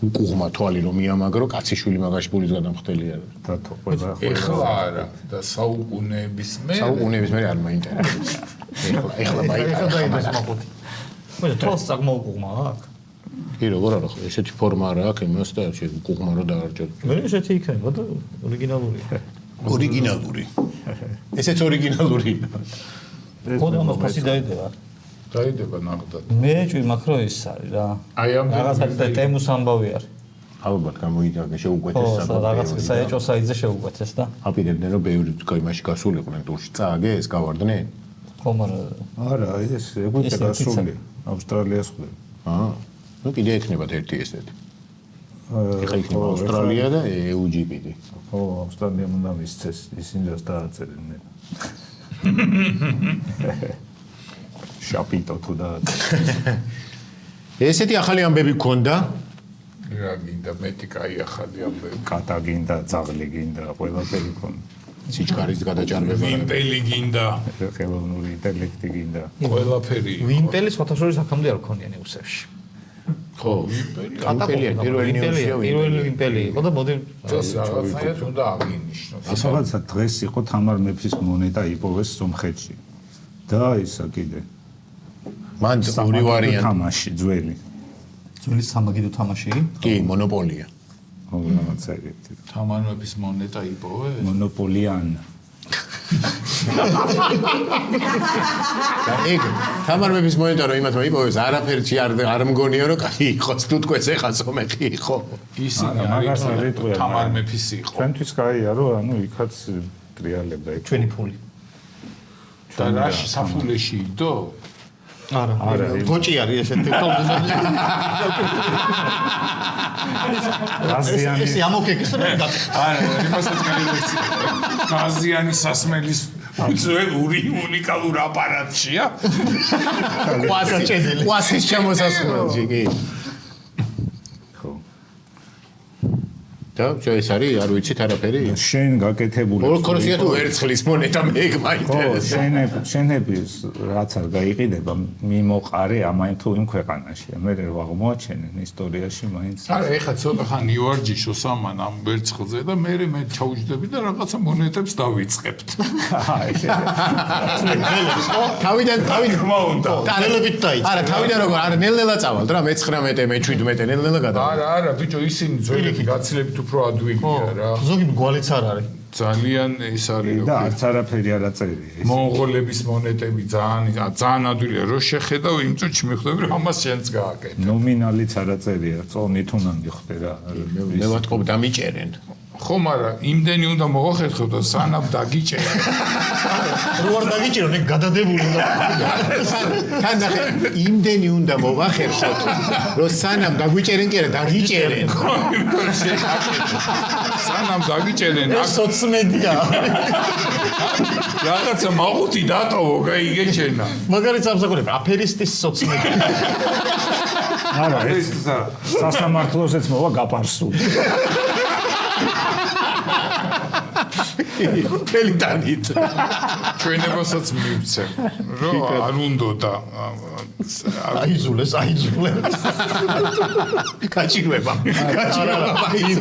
უკუღმა თვალი რომ მიამაგრო, კაციშვილი მაგაში პულის გადამხდელი არა. და თო ყველა ეხლა არა და საუკუნეების მე საუკუნეების მე არ მაინტერესებს. ეხლა დაიდეს მაყუთი. მოიცა თვალს წაგმოუკუღმა აქ. კი როგორ არა ხო ესეთი ფორმა არა აქვს იმას და უკუღმა რო დაარჯო. მე ესეთი იქნება და ორიგინალურია. ორიგინალური. ესეც ორიგინალურია. ხო და ამას ფასი დაიდება. დაიდება ნახდათ. მე ჭვი მაქრო ის არის რა. აი ამ რაღაცა ტემუს ამბავი არის. ალბათ გამოიძახე შეუკვეთეს ხო, რაღაც საეჭო საიტზე შეუკვეთეს და აპირებდნენ რომ ბევრი იმაში გასულიყვნენ ტურში. წააგეს, გავარდნენ? ხო, მაგრამ არა, ეს ეგვიპტე გასული, ავსტრალიას ხვდები. ნუ კიდე ექნებათ ერთი ესეთი. ეხლა იქნება ავსტრალია და ეუჯიპიტი. ხო, ავსტრალიამ უნდა მისცეს, ისინი რას დააწერენ. შაპიტო თუ დააწერენ. ესეთი ახალი ამბები გქონდა? რა გინდა მეტი კაი ახალი ამბები. კატა გინდა, ძაღლი გინდა, ყველაფერი გქონდა. სიჩქარის გადაჭარბება. ვიმპელი გინდა. ხელოვნური ინტელექტი გინდა. ყველაფერი. ვიმპელი სხვათა შორის აქამდე არ ქონია ნიუსებში. ხო, ვიმპელია პირველი ნიუსია პირველი ვიმპელი იყო და მოდი ეს რაღაცნაირად უნდა აღინიშნოს. ეს რაღაცა დღეს იყო თამარ მეფის მონეტა იპოვეს სომხეთში. და ისა კიდე. მან ორი ვარიანტი. თამაში ძველი. ძველი სამაგიდო თამაში? კი, მონოპოლია. ხო, რაღაცა ეგეთი. თამარმების მონეტა იპოვე? მონოპოლიან. და ეგ თამარმების მონეტა რომ იმათმა იპოვეს, არაფერში არ მგონია რომ კაი იყოს, თუ თქვენს ეხა სომეხი იყო. ისინი მაგას არ არის ეტყვია. თამარმების იყო. ჩვენთვის კაია რომ ანუ იქაც ტრიალებდა ეგ. ჩვენი ფული. და რაში საფულეში იდო? არა, გოჭი არის ესეთი. ეს ამოკეკეს რა გაკეთე? არა, იმასაც განვიხილე. გაზიანი სასმელის უნიკალურ აპარატშია. ყვასის ჩამოსასხმელში, კი. და ეს არის, არ ვიცით არაფერი? შენ გაკეთებული. ორქოროსია თუ ერცხლის მონეტა მე მაინტერესებს. შენები რაც არ გაიყიდება, მიმოყარე ამაინ თუ იმ ქვეყანაშია. მე რა აღმოაჩენენ ისტორიაში მაინც. არა, ეხლა ცოტა ხანი ვარჯიშო სამან ამ ვერცხლზე და მე ჩაუჯდები და რაღაცა მონეტებს დავიწყებთ. თავიდან ხმა უნდა. დალებით დაიწყე. არა, თავიდან როგორ, არა, ნელ-ნელა წავალთ რა, მე-19, მე-17, ნელ-ნელა გადა. არა, ბიჭო, ისინი ძველები გაცილებით უფრო ადვილია რა. ზოგი გვალიც არ არის. ძალიან ის არის და არც არაფერი არ აწერია. მონღოლების მონეტები ძალიან ადვილია. რო შეხედავ იმ წუთში მიხვდები რომ ამას შენც გააკეთე. ნომინალიც არ აწერია, წონით უნდა მიხვდე რა. მე ვატყობ დამიჭერენ. ხო, მაგრამ იმდენი უნდა მოახერხო და სანამ დაგიჭერენ. რო არ დაგიჭირო, მე გადადებული უნდა. თან ნახე, იმდენი უნდა მოვახერხოთ, რომ სანამ დაგვიჭერენ კი არა, დაგიჭერენ. სანამ დაგიჭერენ, ეს სოციმედია. რაღაცა მაღუთი დატოვო, გაიგეჩენა. მაგარიც ამსახურებ, აფერისტის სოციმედია. არა, ეს სასამართლოშიც მოვა გაპარსული. ფელიტანით. ჩვენებასაც მივცემ, რომ არ უნდა აიძულეს. გაჭირვება.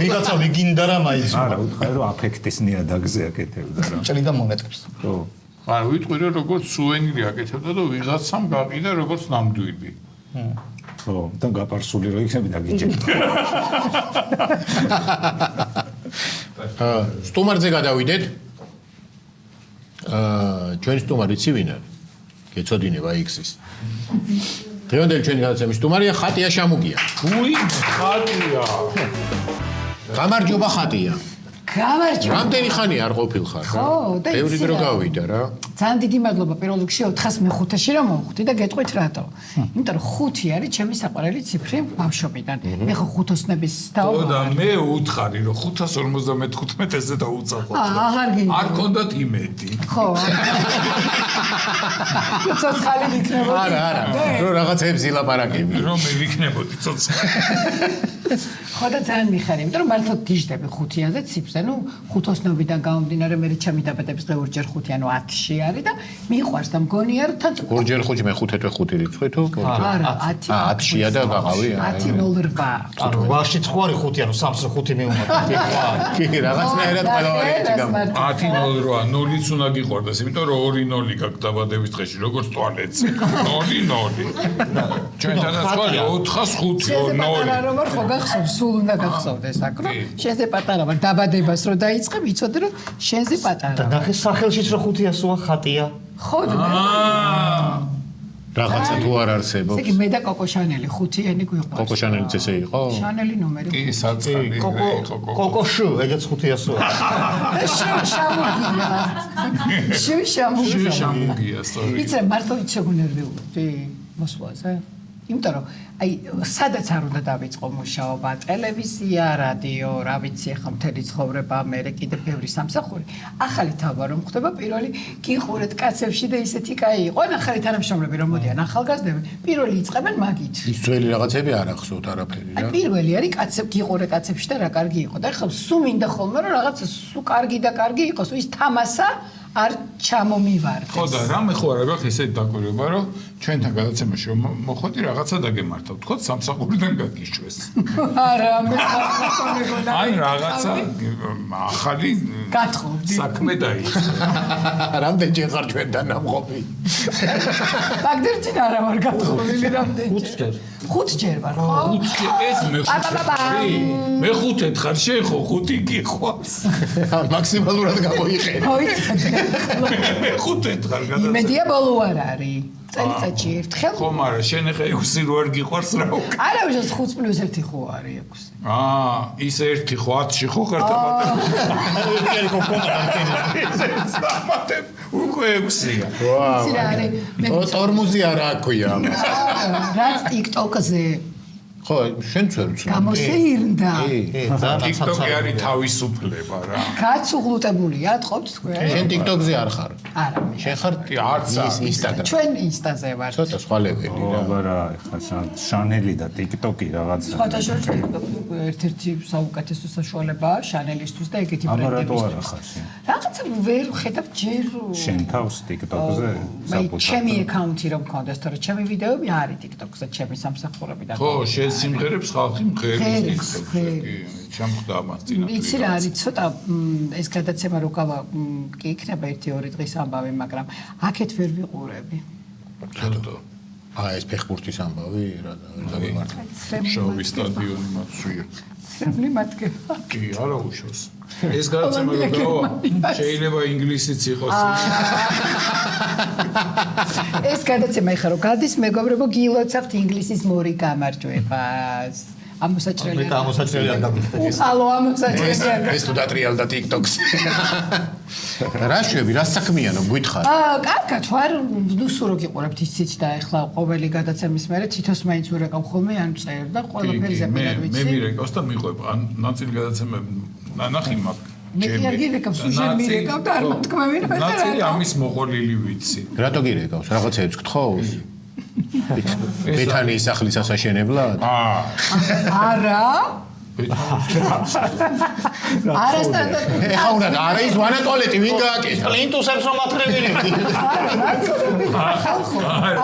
ვიღაცა ვიგინდა რა მაიძულა. არა, უთხარი რომ აფექტის ნიადაგზე აკეთებდა რა. ჭრიდა მონეტებს. ხო. არა, ვიტყვი რომ როგორც სუვენირი აკეთებდა და ვიღაცამ გაყიდა როგორც ნამდვილი. ხო, და გაპარსული რო იქნები დაგიჭერდა. სტუმარზე გადავიდეთ. ჩვენი სტუმარი ცივინ არის. გეცოდინება X-ის. დღევანდელი ჩვენი გადაცემის სტუმარია ხატია შამუგია. უი, ხატია. გამარჯობა ხატია. გამარჯობა. რამდენი ხანი არ ყოფილხარ? ხო, და ბევრი იცი დრო რა. გავიდა რა. ძალიან დიდი მადლობა პირველ რიგში 405-ში რომ მოვხვდი და გეტყვით რატო. იმიტომ რომ 5 არის ჩემი საყვარელი ციფრი ბავშვობიდან. მე ხო ხუთოსნების ხო დავარ. და მე უთხარი რომ 555-ზე დაუწავოთ. აღარ გინდა. არ გქონდათ იმედი. ხო. ცოცხალი იქნებოდი. არა, რომ რაღაცებს ილაპარაკები. რომ მე ვიქნებოდი ცოცხალი. ხო და ძალიან მიხარი, იმიტომ რომ მართლა გიждები 5-იანზე ციფრზე, ნუ ხუთოსნობიდან გამომდინარე მე ჩემი დაბადების დღე ორჯერ 5 ანუ 10-ში არის და მიყვარს და მგონია რომ თან ორჯერ 5 მე 5-ე 5 რიცხვი თუ? არა 10. 10-შია და გაყავი. 10.08. ანუ 8-ში 5 5 ანუ 3-ზე 5 მეუბნები. კი, რაღაცნაირად ყველა ვარიანტი გამა. 10.08 0-იც უნდა გიყვარდეს, იმიტომ რომ 2-0 გაქვს დაბადების დღეში, როგორც ტუალეტზე. 0-0. ჩვენთანაც ხო 4-5 0. რომ ხო გახსოვს, სულ უნდა გახსოვდეს აქ რომ შენზე პატარა ვარ, დაბადებას რო დაიწყე, ვიცოდე რომ შენზე და პატარა. ნახე სახელშიც რა 500-ია ხატია. ხო და რაღაცა თუ არ არსებობს. ესე იგი მე და კოკო შანელი 5-იანი გვიყვარს. კოკო შანელიც ესე იყო? შანელი ნომერი. კი, საწყალი კოკოშ, ეგეც 500-ია. შამუგია. შამუგია. შამუგია, სწორი. იცი რა მართლა იცოგუნერვიულდი მოსვლაზე. იმიტომ რომ აი სადაც არ უნდა დავიწყო მუშაობა, ტელევიზია, რადიო, რა ვიცი, ახლა მთელი ცხოვრება, მე კიდე ბევრი სამსახური. ახალი თაობა რომ ხდება, პირველი გიყურეთ კაცებში და ისეთი კაი იყო, ან ახალი თანამშრომლები რომ მოდიან, ახალგაზრდები, პირველი იწყებენ მაგით. ის ძველი რაღაცები არ ახსოვთ არაფერი რა. აი პირველი არის კაცები გიყურე კაცებში და რა კარგი იყო და ახლა სულ მინდა ხოლმე რომ რაღაცა სულ კარგი და კარგი იყოს, ის თამასა არ ჩამომივარდეს. ხო და რამე ხო არა გაქვს ესე დაკვირვება რომ ჩვენთან გადაცემაში რომ მოხვედი რაღაცა დაგემართავ. თქო სამსახურიდან გაგიშვეს. არა, მე მოგწონებოდა. აი რაღაცა ახალი გათხოვდი. საქმე დაიწყო. რამდენჯერ ხარ ჩვენთან ამყოფი? მაგდერჩინ არა ვარ გათხოვილი რამდენი. 5 ჯერ ვარ, ხო? 5 ეს მე 5 ხარ შენ ხო 5 გიყვარს. მაქსიმალურად გამოიყენე. მოიცადე. მე 5 ხარ გადაცემა. იმედია ბოლო არ არის. წელიწადში ერთხელ. ხო, მაგრამ შენ ახლა 6 რო არ გიყვარს რა უკ. არა, უშავს 5+1 ხო არის 6. ის 1 ხო 10-ში ხო ხარ დამატებ. ერთი კონკრეტულად დამატებ უკვე 6-ია. იცი რა არის? ტორმუზი არა აქვია ამას. რაც TikTok-ზე ხო, შენც ვერ ვცნობ. გამოსეირნდა. TikTok-ი არის თავისუფლება რა. გაცუღლუტებულია, თხოვთ თქვენ? შენ TikTok-ზე არ ხარ. არა. შენ ხარ არც Instagram. ჩვენ Insta-ზე ვართ. ცოტა სხვა ლეველი რა. აბარა ეხლა შანელი და TikTok-ი რაღაცა. სხვათა შორის ერთ-ერთი საუკეთესო საშუალებაა შანელისთვის და ეგეთი აბა რატო ბრენდების. არ ხარ შენ? რაღაცა ვერ ხედავ ჯერ შენ თავს TikTok-ზე ჩემი აკაუნთი რომ მქონდეს, თორე ჩემი ვიდეოები არის TikTok-ზე, ჩემი სამსახურები და ხო, შენ სიმღერებს ხალხი მღერის TikTok-ზე. ჩამხდა ამას წინა. იცი რა არის, ცოტა ეს გადაცემა რო გავა კი იქნება 1-2 დღის ამბავი, მაგრამ აქეთ ვერ ვიყურები. რატო? ეს ფეხბურთის ამბავი რა დავიმართე. შოვის სტადიონი მაცვია. ცრემლი მათგება. კი, არა უშავს. ეს გადაცემა რო გავა, შეიძლება ინგლისიც იყოს. ეს გადაცემა ეხლა რო გადის, მეგობრებო, გილოცავთ ინგლისის მორი გამარჯვებას. ამოსაჭრელი. მე ამოსაჭრელი არ დაგვიხდეთ. უყალო ამოსაჭრელი. ეს თუ დატრიალდა TikTok-ს. რა შვები, რა საქმიანო გითხარ? კარგად, ვარ, ნუ სულ გიყურებთ იცით და ეხლა ყოველი გადაცემის მერე თითოს მაინც ვერეკავ ხოლმე ან წერ და ყველაფერი ზეპირად ვიცი. მე მირეკავს და მიყვება. ან ნაწილი გადაცემები ნახი მაქვს. მე კი არ გირეკავს, უშენ მირეკავ და არ მეთქმევი რა. ნაწილი ამის მოყოლილი ვიცი. რატო გირეკავს? რაღაცებს გთხოვს? ბეთანის სახლის ასაშენებლად? არა? არასტანდარტული. ეხა უნდა არა ის ვანა ტუალეტი ვინ გააკეთე? პლინტუსებს რომ ათრევინებდი.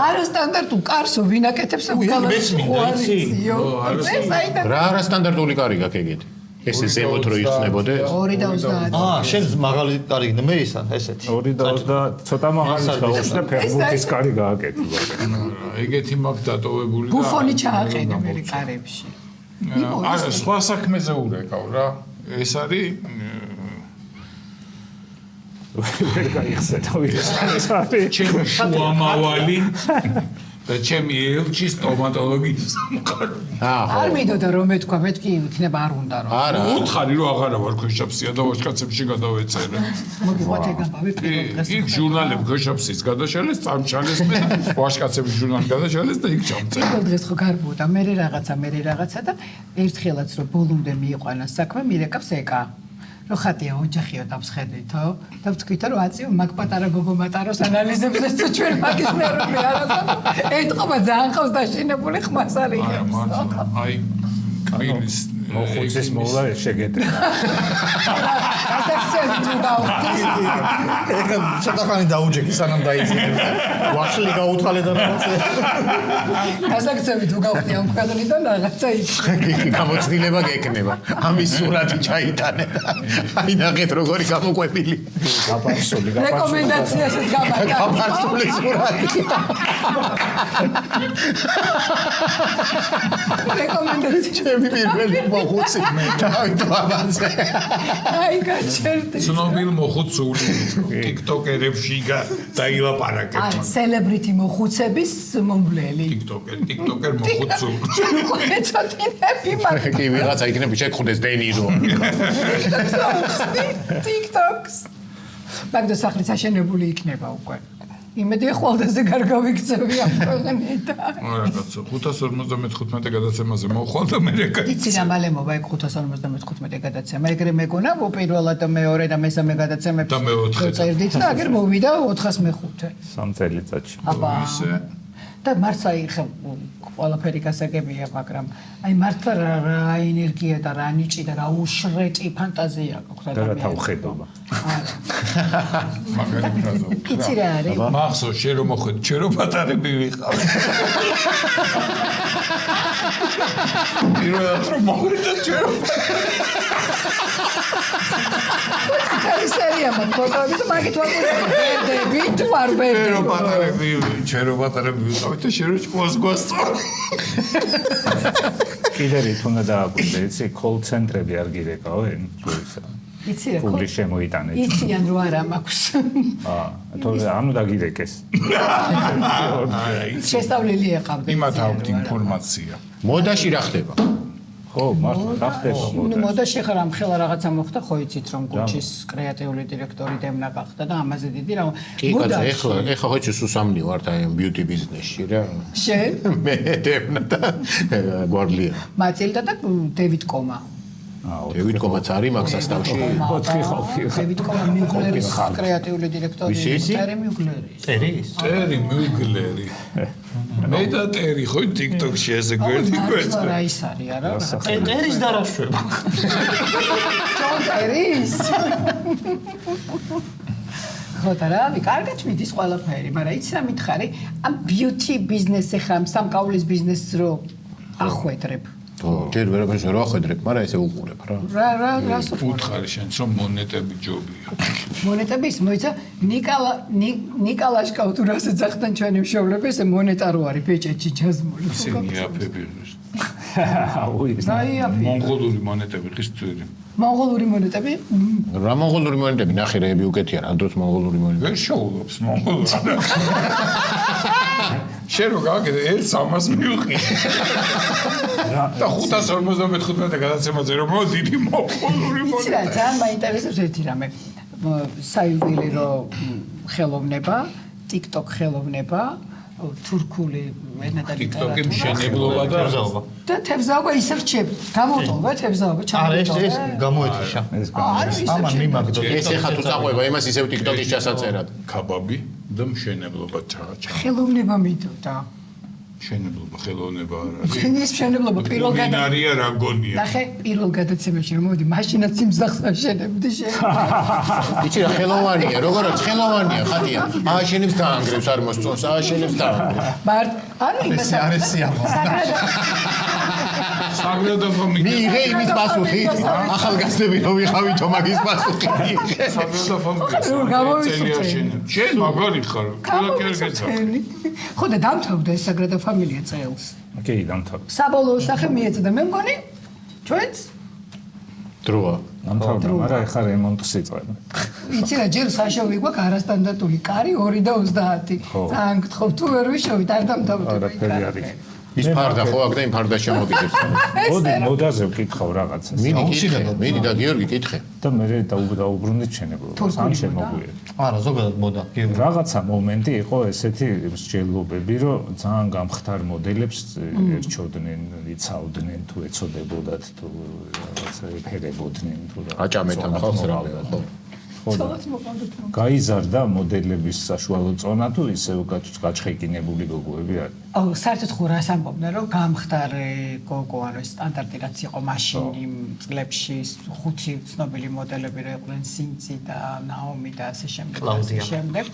არასტანდარტულ კარსო ვინ აკეთებს ამ კოლექციო? რა არასტანდარტული კარი გაქვს ეგეთი? ეს ზემოთ რო იხსნებოდეს? 2.30. შენ მაღალი კარი გინდა მე ისა ესეთი. 2.30 ცოტა მაღალი გაუშვი და ფეხბურთის კარი გააკეთე. ეგეთი მაქვს დატოვებული და ბუფონი ჩააყენე მე კარებში. არა, სხვა საქმეზე ურეკავ რა. ეს არის ვერ გაიხსენე ეს არის ჩემი შუამავალი და ჩემი ელჩი სტომატოლოგიის სამყარო. არ მინდოდა რომ მეთქვა, მეთქი იქნება არ უნდა რომ. არა. უთხარი რომ აღარა ვარ ქვეშაფსია და ვაჟკაცებში გადავეწერე. მოგიყვათ ეგამბავი პირველ დღეს. იქ ჟურნალები ქვეშაფსის გადაშალეს, წამჩალეს და ვაჟკაცების ჟურნალი გადაშალეს და იქ ჩამწერ. პირველ დღეს ხო გარბოდა, მე რაღაცა და ერთხელაც რომ ბოლომდე მიიყვანა საქმე, მირეკავს ეკა. რო ხატია ოჯახიო დამსხედვითო და ვთქვით რომ აწიო მაგ პატარა გოგო მატაროს ანალიზებს თუ ჩვენ მაგის ნერვები არა ეთყობა ძალიან ხავს დაშინებული ხმას არ იღებს აი კაილის მოხუცის მოვლა შეგეთე ასეცენ თუ დავხდი ეხლა ცოტა ხანი დაუჯექი სანამ დაიძინე ვაშლი გაუთხალე და რაღაცა ასეცები თუ გავხდი ამ ქვეყნიდან რაღაცა ის გამოცდილება გეკნება ამის სურათი ჩაიტანე აი ნახეთ როგორი გამოყვებილი გაფარსული რეკომენდაციასაც გამატა გაფარსული სურათი რეკომენდაცია ჩემი პირველი მოხუცი დავით ლაბანზე აი გაჩერდი ცნობილ მოხუცული TikTok-ერებში დაილაპარაკეთ. აი სელებრიტი მოხუცების მომვლელი TikTok-ერ მოხუცული. ჩვენ უკვე ეცოდინები მაგრამ კი ვიღაცა იქნება შეგხვდეს დენირო TikTok-ს მაგდა სახლის აშენებული იქნება უკვე იმედი ხვალდაზე გარგავიქცევი ამ ქვეყნიდან არა კაცო 555 გადაცემაზე მოხვალ და მე იცი რა მალე მოვა ეგ 555 გადაცემა ეგრე მეგონა პირველად და მეორე და მესამე გადაცემები და მეოთხე წერდით და აგერ მოვიდა 405 3 წელიწადში აბა ისე და მართლა იხა ყველაფერი გასაგებია მაგრამ აი მართლა რა ენერგია და რა ნიჭი და რა უშრეტი ფანტაზია აქვს და რა თავხედობა მაგარი ფრაზა იცი რა არის მახსოვს შენ რომ მოხვედ ჩვენ რომ პატარები ვიყავ პირველად რომ მოხვედ და ჩვენ რომ ეს სერია მაგოები და მაგით ვაკეთებ თუ არ ბერდები ჩვენ რომ პატარები ვიყავით და შენ რომ ჭკუას გვასწორ კიდე რით უნდა დააკვირდე იცი კოლ ცენტრები არ გირეკავენ ჯგუფისა იცი რა პუბლი შემოიტანეთ. იციან რო არა მაქვს. თორე ანუ დაგირეკეს. შესწავლილი ეყავდა. იმათ აქვთ ინფორმაცია. მოდაში რა ხდება? ხო, მართლა რა ხდება ნუ მოდაში? მოდაში ხარ ამ ხელა რაღაცა მოხდა, ხო იცით რომ გუჩის კრეატიული დირექტორი დემნა გახდა და ამაზე დიდი რა. კი, კაცო, ეხლა ხო სუსამნი ვართ აი ამ ბიუტი ბიზნესში რა. შენ? მე დევნა და გვარლია. მატილდა და დევიდ კომა. დევიდ კომაც არის მაგ სასტავში. 4 ხალხი. დევიდ კომა მიუგლერის კრეატიული დირექტორი. ტერი მიუგლერი. ტერის? ტერი მიუგლერი. მე და ტერი ხო TikTok-ში ესე გვერდი. რა ის არის არა? ტერის დარაშვება. ჯონ ტერის. ხო და რავი, კარგად მიდის ყველაფერი, მაგრამ იცი რა მითხარი, ამ ბიუთი ბიზნესი ხარ, სამკაულის ბიზნესს რო ახვედრებ. ჯერ ვერაფერს ვერ ახვედრებ, მაგრამ ესე უყურებ რა. რა უთხარი შენც რომ მონეტები ჯობია. მონეტები ის მოიცა ნიკა ლაშკაუ თუ რას ეძახდნენ ჩვენი მშობლები, ესე მონეტა რო არის ბეჭედში ჩაზმული. ისინი აფები ღირს. დაიაფი. მონღოლური მონეტები ღირს ძველი. მონღოლური მონეტები? რა მონღოლური მონეტები ნახე რეები უკეთია რა დროს მონღოლური მონეტები. ვერ შეულობს მონღოლურად. შენ რო გავაკეთე 1-300 მივიღე. და 555 გადაცემაზე რომ დიდი მონღოლური იცი რა, ძალიან მაინტერესებს ერთი რამე. საიუველირო ხელოვნება, TikTok ხელოვნება, თურქული ენა და TikTok-ი მშენებლობა და თევზაობა ისე რჩები. გამოტოვე თევზაობა, ჩამოტოვე. ეს გამოეთიშა. ამან მიმაგდო. ეს ეხა თუ წაყვება იმას ისევ TikTok-ის ჩასაწერად. ქაბაბი და მშენებლობა ჩააჩა. ხელოვნება მიდოდა. მშენებლობა, ხელოვნება არ არის. ეს მშენებლობა პირველ მინარია რა გონია. ნახე პირველ გადაცემაში რომ მოდი მაშინაც სიმძახს აშენებდი შენ. იცი რა ხელოვანია, როგორაც ხელოვანია ხატია. ააშენებს დაანგრევს არ მოსწონს, ააშენებს დაანგრევს. მართ ანუ იმას არის სიამოვნება. საგრადო მიიღე იმის პასუხი. ახალგაზრდები რომ ვიყავით მაგის პასუხი. საგრადო შენ მაგარი ხარ. ყველა კი არ გეცავ. ხო და დამთავრდა ეს საგრადო ფამილია წელს. კი, დამთავრდა. საბოლოო სახე მიეწოდა მე მგონი ჩვენს დროა. დამთავრდა, მაგრამ ეხლა რემონტს იწყება. იცი რა ჯერ საშოვი გვაქვს არასტანდარტული კარი 2 და 30. ძალიან გთხოვ თუ ვერ ვიშოვით არ დამთავრდა. არაფერი არის. ის ფარდა ხო აქ და იმ ფარდას შემოგიდებს. მოდი მოდაზე ვკითხავ რაღაცას. მიდი და გიორგი კითხე. და მე დაუბრუნდით შენებლობას. ან შემოგვიეთ. არა, ზოგადად მოდა. რაღაცა მომენტი იყო ესეთი მსჯელობები, რომ ძალიან გამხდარ მოდელებს ერჩოდნენ, იცავდნენ თუ ეცოდებოდათ თუ რაღაცა ეფერებოდნენ თუ რა. აჭამეთან ხალხს რა ხო. გაიზარდა მოდელების საშუალო წონა თუ ისევ გაჩხეკინებული გოგოები არის? აუ, საერთოდ ხო რას ამბობდნენ, რომ გამხდარე გოგო, ანუ სტანდარტი რაც იყო მაშინ იმ წლებში 5 ცნობილი მოდელები რო იყვნენ სინცი და ნაომი და ასე შემდეგ.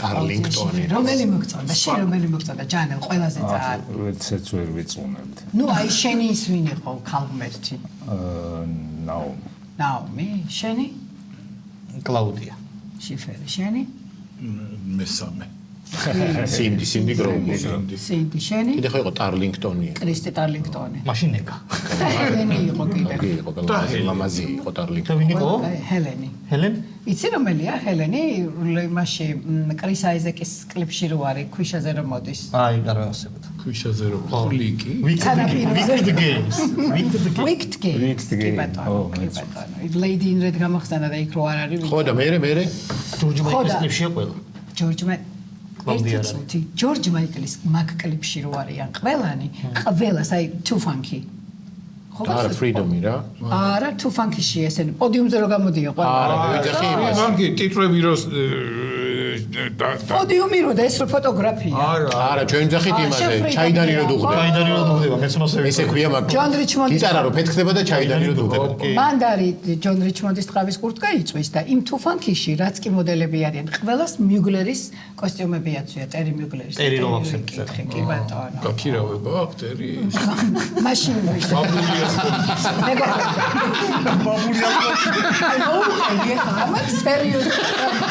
ტარლინგტონი. რომელი მოგწონდა? შენ რომელი მოგწონდა? ჯანელ ყველაზე ძალიან. ვერცეც ვერ ვიწუნებდი. ნუ აი შენი ის ვინ იყო ქალღმერთი? ნაომი. ნაომი, შენი? კლაუდია. შიფერი, შენი? მესამე. სინდი გროუმი. სინდი, შენი? კიდე ხო იყო ტარლინგტონი. კრისტი ტარლინგტონი. მაშინ ეკა. ჰელენი იყო კიდე. კი იყო ლამაზი იყო და ტარლინგტონი. ვინ იყო? ჰელენი. ჰელენ? იცი რომელია ჰელენი? იმაში კრის აიზეკის კლიპში რო არის, ქვიშაზე რომ მოდის. აი, არ ვასებოთ. ქვიშაზე რო ხლიკი. Wicked Games. Wicked Games. კი ბატონო. Lady in Red გამახსენა და იქ რო არ არის. ხო და მე ჯორჯ მაიკლის კლიპშია ყველა. ჯორჯ მაიკლის მაგ კლიპში რო არიან ყველანი, ყველას აი Too Funky. არა ფრიდომი რა. არა Too Funky-ში ესენი პოდიუმზე რო გამოდიან ყველა. არა მე ვიძახი იმას. მაგი ტიტრები როს პოდიუმი რო და ეს რო ფოტოგრაფია. არა ჩვენ ვიძახით იმაზე ჩაიდანი რო დუღდება. ჩაიდანი რო დუღდება, მეც მოსე. ესე ქვია მაგ ჯონ რიჩმონდის გიტარა რო ფეთქდება და ჩაიდანი რო დუღდება. მანდარი ჯონ რიჩმონდის ტყავის კურტკა იწვის და იმ Too Funky-ში რაც კი მოდელები არიან, ყველას მიუგლერის კოსტიუმები აწვია, ტერი მიუგლერის. ტერი რო ახსენეთ. კი ბატონო. გაქირავება აქვს ტერი. მაშინ ბაბულია. აი, ამაც სერიოზულად.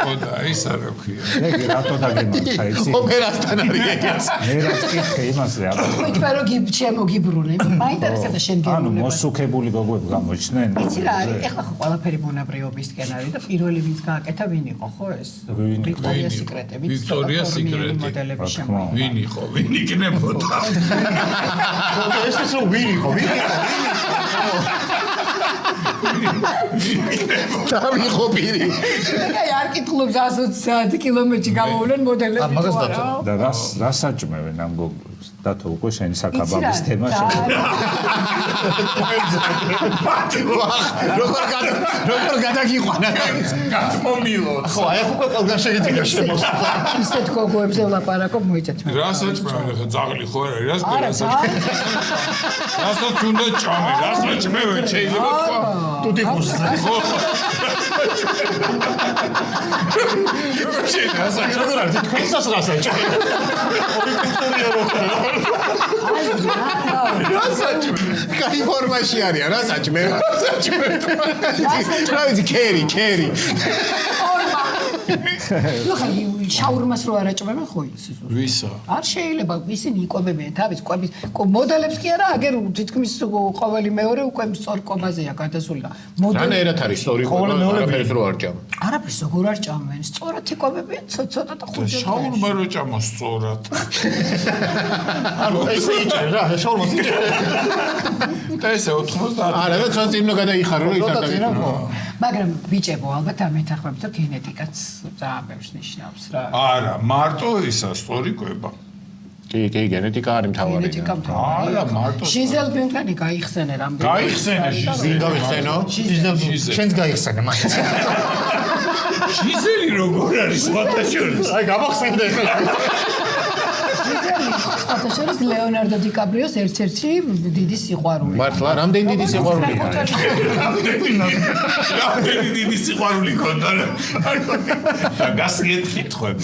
ხო და ის არ აქვს. ეგ რატო დაგემართა იცი? ოპერასთან არის ეგას. მე რაც კითხე იმაზე აბა. თქვენ რო შემოგიბრუნე, მაინტერესებდა შენ ანუ გეუბნება. მოსუქებული გოგოები გამოჩნდნენ. იცი რა არის? ეხლა ხო ყველაფერი ბუნებრივობისკენ არის და პირველი ვინც გააკეთა ვინ იყო ხო ეს? ვიქტორია სიკრეტები. ვიქტორია სიკრეტი. მოდელები შემოიღო. ვინ იყო? ვინ იქნებოდა? ეს რო ვინ იყო? დავიღო პირი. აი არ კითხულობს 120 კილომეტრში გამოვლენ მოდელები. მაგას დაწვა. და რას საჭმევენ ამ გოგოებს? დათო უკვე შენი საკაბაბის თემა როგორ გადაგიყვანა გამომილოთ. ხო, აი ხო ყველგან შეიძლება შემოსულა. ისეთ გოგოებზე ვლაპარაკობ მოიწეთ მე. რა საჭმევენ ხა ძაღლი ხო არა რას არა, რასაც უნდა ჭამე, რა საჭმევენ შეიძლება თქვა. ტუტი ხუსი. როგორ არის თქვენსაც რა საჭმე? ორი კულტურია რო ხარ. რა საჭმე? კაი ფორმაში არის რა საჭმე? რა ვიცი კერი. ნუ ხა შაურმას რო არაჭმევენ ხო იცის? ვისა? არ შეიძლება ისინი იკვებებიან თავის კვების მოდელებს კი არა აგერ თითქმის ყოველი მეორე უკვე სწორ კვებაზეა გადასული და რანაირად არის სწორი კვება არაფერს რო არ ჭამ. არაფერს როგორ არ ჭამენ სწორად იკვებებიან ცოტა და ხუჭი შაურმა რო ჭამა სწორად. ანუ ესე იჭერე რა, შაურმას იჭერე. და ესე 90. არა და ცოტა წინ გადაიხარო რომ ის არ წინა ხო? მაგრამ ბიჭებო ალბათ ამეთახმებით რომ გენეტიკაც ძალიან ბევრს ნიშნავს რა. არა, მარტო ისა სწორი კვება. კი, გენეტიკა არის მთავარი. გენეტიკა მთავარი. არა, მარტო. ჟიზელ ბიუნტანი გაიხსენე რამდენი. გაიხსენე ჟიზელი. გავიხსენო. შენს გაიხსენე მაინც. ჟიზელი როგორ არის ფოტოშორის? აი გამახსენდე ახლა. ფოტოშორის ლეონარდო დიკაბრიოს ერთ-ერთი დიდი სიყვარული. მართლა, რამდენი დიდი სიყვარულია? რამდენი დიდი სიყვარული ქონდა რა. და გასიეთ კითხვები.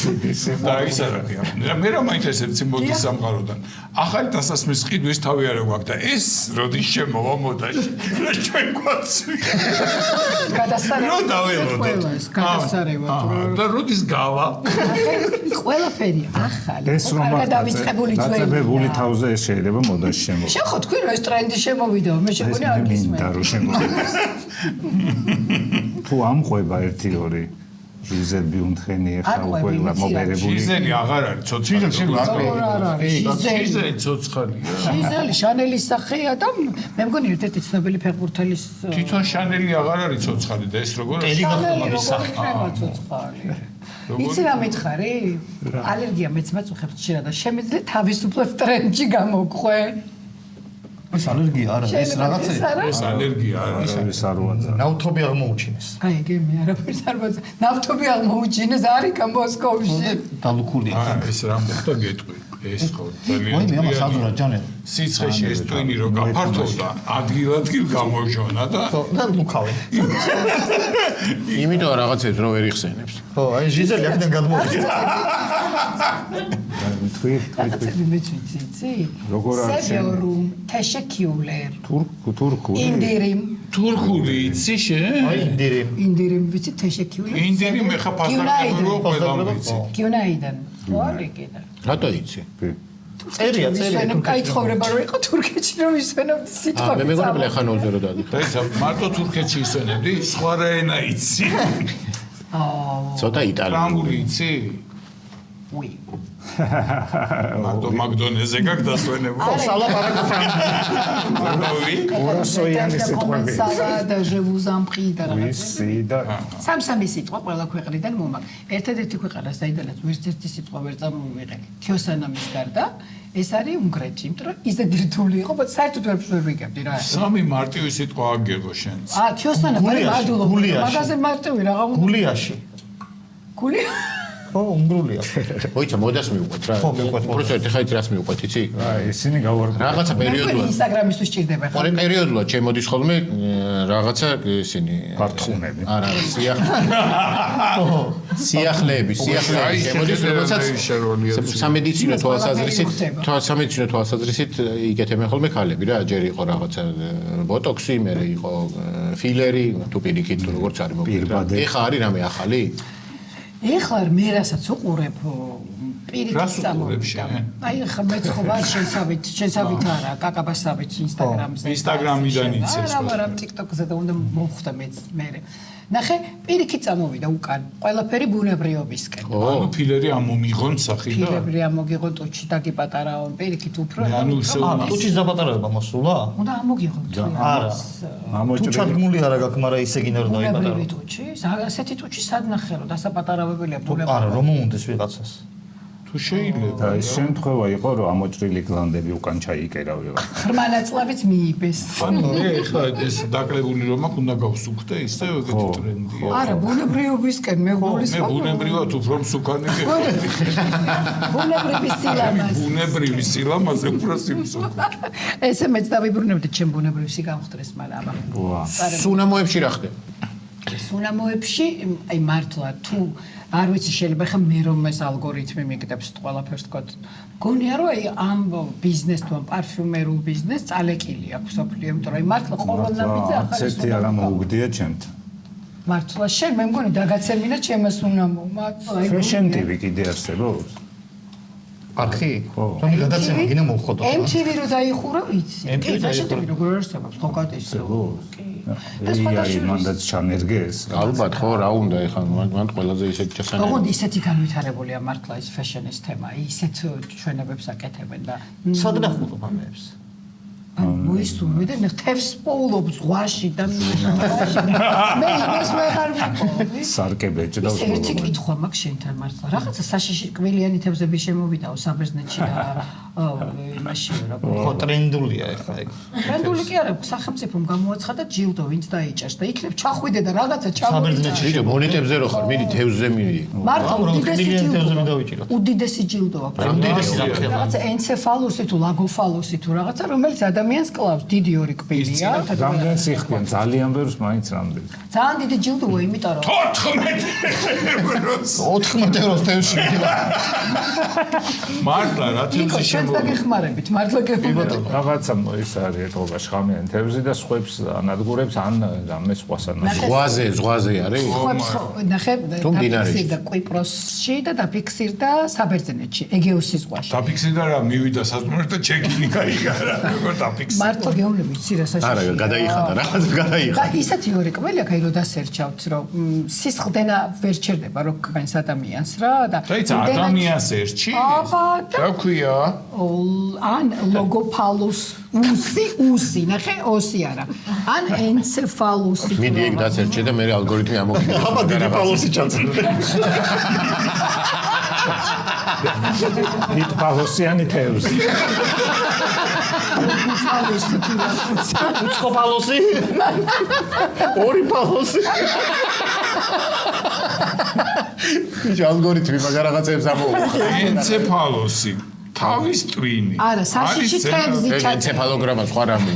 და ის არ არის. მე რა მაინტერესებს იმოდი სამყაროდან. ახალი დასასმის ყიდვის თავი არა გვაქვს და ეს როდის შემოვა მოდაში. რა ჩვენ გვაქვს? გადასარევად. რო დაველოდოთ. გადასარევად. და როდის გავა? ყველაფერი ახალი. ეს რომ დავიწყებული ძველი. დაწებებული თავზე შეიძლება მოდაში შემოვა. შენ ხო თქვი რომ ეს ტრენდი შემოვიდაო, მე შეგონი არ გისმენ. და რო შემოვიდეს. თუ ამყვება 1-2 ჟიზელ ბიუნტხენი ახლა უკვე მოგერებული. ჟიზელი აღარ არის ცოცხალი. როგორ არ არის? ჟიზელი ცოცხალია. ჟიზელი შანელის სახეა და მე მგონი ერთ-ერთი ცნობილი ფეხბურთელის თვითონ შანელი აღარ არის ცოცხალი და ეს როგორ არის? შანელი სახეა ცოცხალი. იცი რა მითხარი? ალერგია მეც მაწუხებს ხშირად და შემიძლია თავისუფლად ტრენდში გამოგყვე. ეს ალერგია არა, ეს რაღაცა. ეს ალერგია არის. ეს არ უაძა. ნავთობი აღმოუჩინეს. აი, მე არაფერს არ ვაძა. ნავთობი აღმოუჩინეს არიქა მოსკოვში. დალუქულია. ეს რა მოხდა გეტყვი. ეს ხო ძალიან. ვაიმე, ამას აზურა ჯანელ. სიცხეში ეს ტვინი რო გაფართოვდა, ადგილ ადგილ გამოჟონა და და ლუქავენ. იმიტომ რაღაცებს რო ვერ იხსენებს. ხო, აი ჟიზელი აქედან გადმოვიდა. თქვი. რაღაცები მეც ვიცი, იცი? როგორ არის შენ? სევიორუმ, თეშეკიულერ, თურქული. ინდირიმ. თურქული იცი შენ? აი ინდირიმ. ინდირიმ ვიცი, თეშეკიულერ. ინდირი მე ხა ფასდაგებრო ყველამ ვიცი. გიუნაიდან. ვარი კიდე. რატო იცი? წერია. ისვენებ კაი ცხოვრება რო იყო თურქეთში რომ ისვენებ სიტყვები. მე მეგონა ლეხანოზე რო დადი. და ისა მარტო თურქეთში ისვენებდი, სხვა რა ენა იცი? ცოტა იტალიური. ფრანგული იცი? უი. მარტო მაგდონეზე გაგდასვენებო. ხო, სალაპარაკო მარტოვი. ორასოიანი სიტყვები. და ჟევუზამპრი და რაღაცა. ვისი და სამ-სამი სიტყვა ყველა ქვეყნიდან მომაქვს. ერთადერთი ქვეყანა, საიდანაც ვერც ერთი სიტყვა ვერ წამოვიღე. ქიოსანამის გარდა, ეს არის უნგრეთი, იმიტომ რომ ისეთი რთული იყო, բայց საერთოდ ვერ ვიგებდი რა. სამი მარტივი სიტყვა აგეგო შენც. ქიოსანა, მადულობა. გულიაში. მაგაზე მარტივი რა გავა. გულიაში. გული. ხო, უნგრულია. მოიცა მოდას მივყვეთ რა. ხო, მივყვეთ. უბრალოდ ხა იცი რას მივყვეთ, იცი? აი ისინი გავარკვევენ. რაღაცა მე პერიოდულად. ინსტაგრამისთვის ჭირდება ხა. ყოველ პერიოდულად შემოდის ხოლმე რაღაცა ისინი პარტხუნები. არა, სიახლეები შემოდის, რომელსაც სამედიცინო თვალსაზრისით იკეთებენ ხოლმე ქალები რა, ჯერ იყო რაღაცა ბოტოქსი, მერე იყო ფილერი, თუ პირიქით თუ როგორც არის მოკლედ. ეხა არის რამე ახალი? ეხლა მე რასაც უყურებ პირიქით წამოვიდა. აი ხა მეც ხო ვარ შენსავით არა, კაკაბასავით ინსტაგრამზე. ინსტაგრამიდან იცეს. არა, TikTok-ზე და უნდა მოხვდა მეც მე. ნახე, პირიქით წამოვიდა უკან. ყველაფერი ბუნებრიობისკენ. ანუ ფილერი ამომიღონ სახი და ფილერი ამოგიღო ტუჩი დაგიპატარაო, პირიქით უფრო. ანუ ტუჩის დაპატარება მოსულა? უნდა ამოგიღო. არა. თუ ჩადგმული არა გაქვს, მაგრამ ისე გინდა რომ დაიპატარო. ბუნებრივი ტუჩი, ასეთი ტუჩი სად ნახე რომ დასაპატარავებელია ბუნებრივი. არა, რომ მომუნდეს ვიღაცას. თუ შეიძლება და ეს შემთხვევა იყო რომ ამოჭრილი გლანდები უკან ჩაიკერა ვიღაცა. ხმანაწლავიც მიიბეს. ანუ მე ხა ეს დაკლებული რომ აქ უნდა გავსუქდე ისე ეგეთი ტრენდია. არა, ბუნებრივისკენ მე გულის მე ბუნებრივად უფრო მსუქანი ბუნებრივი სილამაზე. ბუნებრივი სილამაზე უფრო სიმსუქნე. ესე მეც დავიბრუნებდი ჩემ ბუნებრივ სიგამხდრეს, მაგრამ აბა. სუნამოებში რა ხდება? სუნამოებში, აი მართლა თუ არ ვიცი შეიძლება ხა მე რომ ეს ალგორითმი მიგდებს ყველაფერს თქო. გონია რომ აი ამ ბიზნეს თუ ამ პარფიუმერულ ბიზნესს წალეკილი აქვს სოფლიო, იმიტომ რომ აი მართლა ყოლონაბიძე ახალი ცეთი არა მოუგდია ჩემთან. მართლა შენ მე მგონი დაგაცემინა ჩემს სუნამომა. Fashion TV კიდე არსებობს? არხი? რომ გადაცემა გინდა მოვხოდო. MTV რო დაიხურა ვიცი. კი, Fashion TV როგორ არსებობს, ხო გატისო. კი. აი მანდაც ჩანერგეს. ალბათ ხო რა უნდა ეხლა მან ყველაზე ისეთ ჩასანა. ოღონდ ისეთი განვითარებულია მართლა ეს ფეშენის თემა, ისეთ ჩვენებებს აკეთებენ და სად ნახულობ ამებს? მოისურვე და ნახევს პოულობ ზღვაში და მე იმას ვეღარ ვიყო. სარკე ბეჭდავს ბოლომდე. ერთი კითხვა მაქვს შენთან მართლა. რაღაცა საშიში კბილიანი თევზები შემოვიდაო საბერძნეთში და იმაში რა. ხო ტრენდულია ეხლა ეგ. ტრენდული კი არა, სახელმწიფომ გამოაცხადა ჯილდო, ვინც დაიჭერს და იქნებ ჩახვიდე და რაღაცა ჩამოვიდა. ბიჭო, მონეტებზე რო ხარ, მიდი თევზზე მიდი. მართლა უდიდესი თევზები ჯილდო. დავიჭიროთ. უდიდესი ჯილდო აქვს. რაღაცა ენცეფალუსი თუ ლაგოფალუსი თუ რაღაცა, რომელიც ადამიანს კლავს, დიდი ორი კბილია. რამდენ სიხდნენ ძალიან ბევრს მაინც რამდენ. ძალიან დიდი ჯილდოა, იმიტომ რომ 14 ევროს თევზში. მართლა რა იქ თემზე შენს დაგეხმარებით, მართლა გეხმარებით. რაღაცა ის არის ეთყობა შხამიანი თევზი და სხვებს ანადგურებს ან რამე სხვასთან. ზღვაზე არის? ხოებს ნახე თუ მდინარეში. დაფიქსირდა კვიპროსში და დაფიქსირდა საბერძნეთში, ეგეოსის ზღვაში. დაფიქსირდა რა მივიდა საზღვრამდე და ჩეკინი გაიგარა. როგორ დაფიქსირდა? მართლა გეუბნები იცი რა საშიშია. არა, გადაიხადა რაღაც გადაიხადა. და ისეთი ორი კბილი აქვს, აი რომ დასერჩავთ, რომ სისხლდენა ვერ ჩერდება რო გვენს ადამიანს რა და დაიცა ადამიანს ერჩი? აბა რა ქვია? ან ლოგოფალუს უსი, ნახე, ოსი არა. ან ენცეფალუსი. მიდი ეგ დაცერჩე და მე ალგორითმი ამოქმედება. აბა დიდი პალოსი ჩაწერე. დიდ პალოსიანი თევზი. უცხო პალოსი? ორი პალოსი. ბიჭო, ალგორითმი მაგ რაღაცებს ამოუხდა. ენცეფალოსი. თავის ტვინი. არა, საშიში თევზი ჩაწერე. ენცეფალოგრამა სხვა რამე.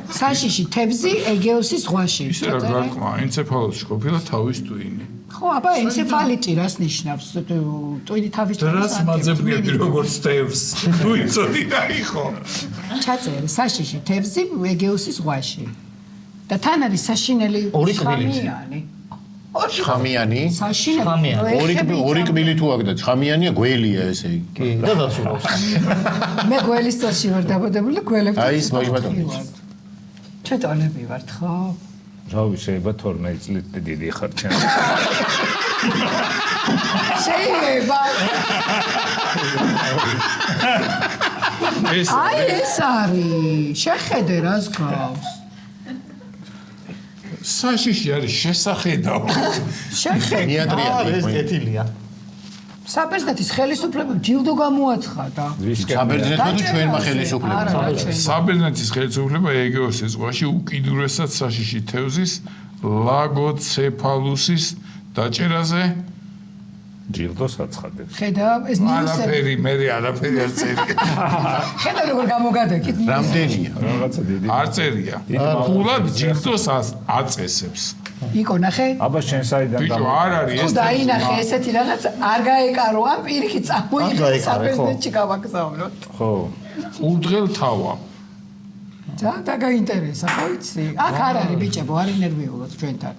საშიში თევზი ეგეოსის ზღვაში. ისე რა გაკმა, ენცეფალოსი ყოფილა თავის ტვინი. ხო, აბა ენცეფალიტი რას ნიშნავს? ტვინი თავის დრას მაძებნები როგორც თევზს. თუ იცოდი რა იყო. ჩაწერე საშიში თევზი ეგეოსის ზღვაში. და თან არის საშინელი ორი კბილი. შხამიანი. შხამიანი? საშინელი. ორი კბილი თუ აქვს და შხამიანია, გველია ესე იგი. კი, და დაცულობს. მე გველის წელში ვარ დაბადებული და გველებს. აი ის მოიჯბატონი. ჩეტონები ვართ ხო? რავი, შეიძლება 12 წლით დიდი ხარ ჩემ. შეიძლება. ეს აი ეს არის. შეხედე რას გავს. საშიში არის შესახედავ. შეხედე. ნიატრია ეს კეთილია. საბერძნეთის ხელისუფლებამ ჯილდო გამოაცხადა. საბერძნეთმა თუ ჩვენმა ხელისუფლებამ. საბერძნეთის ხელისუფლება ეგეოსის ზღვაში უკიდურესად საშიში თევზის ლაგოცეფალუსის დაჭერაზე ჯილდოს აცხადებს. ხედავ ეს ნიუსები. არაფერი არ წერია. ხედავ როგორ გამოგადეკით. რამდენია? რაღაცა დიდი. არ წერია. ფულად ჯილდოს აწესებს. იკო ნახე. აბა შენ საიდან ბიჭო არ არის თუ ეს დაინახე ესეთი რაღაც არ გაეკარო ამ პირიქით არ წამოიღე გაეკარე, ხო? საბერძნეთში გავაგზავნოთ. ხო. უდღელ თავა. და დაგაინტერესა, ხო იცი? აქ არ არის ბიჭებო, არ ინერვიულოთ ჩვენთან.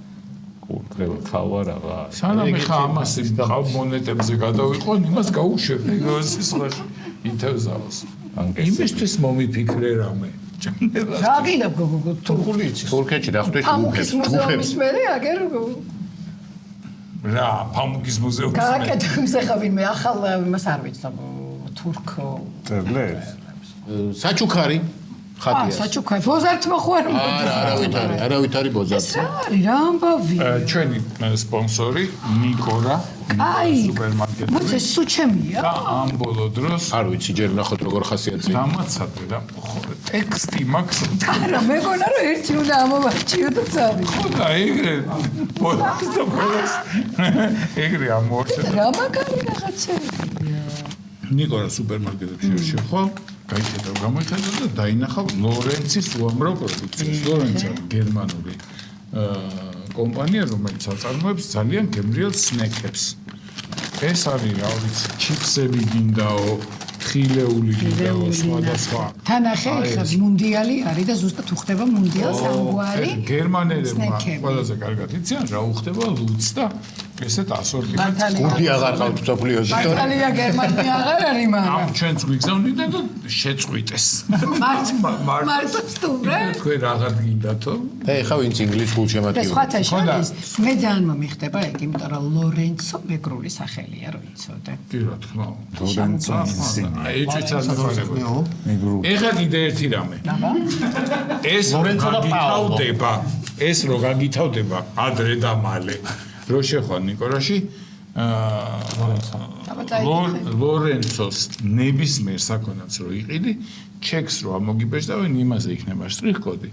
კურდღელი ხავა რაღა. სანამ ეხა ამას ხავ მონეტებზე გადავიყვან, იმას გაუშვებ ეგროსის ხაში ინტერზავს. იმისთვის მომიფიქრე რამე. რა გინდა თურქული იცის. თურქეთში რა ხვდები ამუკის მუზეუმის მერე აგერ რა, ფამუკის მუზეუმის მერე. გააკეთებს ახლა ვინმე ახალ იმას არ ვიცნობ თურქ წერლებს. საჩუქარი ხატია. საჩუქარი ბოზართმა ხო არ არავითარი ბოზართ. ეს რა არის რა ამბავი ჩვენი სპონსორი ნიკორა კაი სუპერმარკეტი. მოიცე სუ ჩემია და ამ ბოლო დროს არ ვიცი ჯერ ნახოთ როგორ ხასიათზე. დამაცადე და ტექსტი მაქვს. არა მეგონა რომ ერთი უნდა ამოვაჭიო და წავი ხო და ეგრე ბოლოს და ბოლოს ეგრე ამორჩა. რა მაგარი რაღაცებია ნიკორა სუპერმარკეტებში შეხვალ გაიხედა გამოიხედა და დაინახავ ლორენცის უამრავ პროდუქციას. ლორენცი გერმანული კომპანია, რომელიც აწარმოებს ძალიან გემრიელ სნეკებს. ეს არის რა ვიცი, ჩიფსები გინდაო, ხილეული გინდაო, სხვადასხვა. თანახე ხა მუნდიალი არის და ზუსტად უხდება მუნდიალს ამგვარი გერმანელებმა ყველაზე კარგად იციან რა უხდება ლუც და ესეთ ასორტიმენტს. გუდი აღარ ყავთ მსოფლიოში. ბატალია გერმანია აღარ არის მაგრამ ამ ჩვენც გვიგზავნიდნენ და შეწყვიტეს. მარტო სტუმრე თქვენ აღარ გინდათო? ეხა ვინც ინგლისს და გულშემატკივრი. სხვათა შორის მე ძალიან მომიხდება ეგ იმიტომ რომ ლორენცო მეგრული სახელია რომ იცოდე კი რა თქმა უნდა. ლორენცო ინსინი. ეჭვიც არ დაფარებია. ეხლა კიდე ერთი რამე. ეს გაგითავდება, ეს რო გაგითავდება ადრე და მალე. რო შეხვალ ნიკორაში ლორენცოს ნებისმიერ საქონელს რო იყიდი, ჩეკს რო ამოგიბეჭდავენ, იმაზე იქნება შტრიხ-კოდი.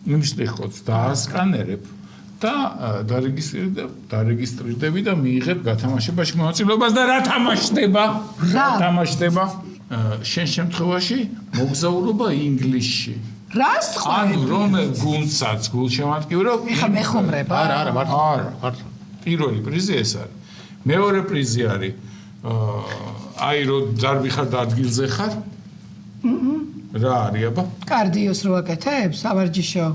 იმ შტრიხ-კოდს დაასკანერებ და დარეგისტრირდები და მიიღებ გათამაშებაში მონაწილეობას და რა თამაშდება? თამაშდება შენ შემთხვევაში მოგზაურობა ინგლისში. რას ხო ანუ რომელ გუნდსაც გულშემატკივრო? ეხა მეხომრება არა არა. პირველი პრიზი ეს არის. მეორე პრიზი არის აი რო ძარბი ხარ და ადგილზე ხარ? რა არის აბა? კარდიოს რო აკეთებს ავარჯიშო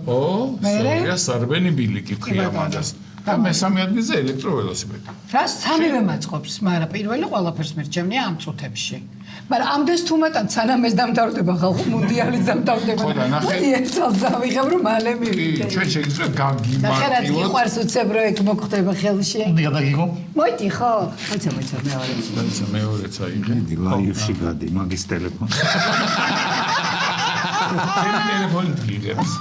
მერე სარბენი ბილიკი ფხია მაგას. და მესამე ადგილზე ელექტროველოსიპედი. რა სამივე მაწყობს, მაგრამ პირველი ყველაფერს მერჩემნია ამ წუთებში. მაგრამ ამდენს თუ მეტად სანამ ეს დამთავრდება ხალხო მუნდიალის დამთავრდება. ხო და ნახე. ერთ წელს დავიღებ რომ მალე მივიდე. ჩვენ შეგიძლია გაგიმარტივოთ. ნახე რა გიყვარს უცებ რო ეგ მოგხდება ხელში. უნდა გადაგიღო? მოიდი ხო? ხოცა მეორე. მეორეც აიღე. ლაივში გადი მაგის ტელეფონს. ჩემი ტელეფონი გიგებს.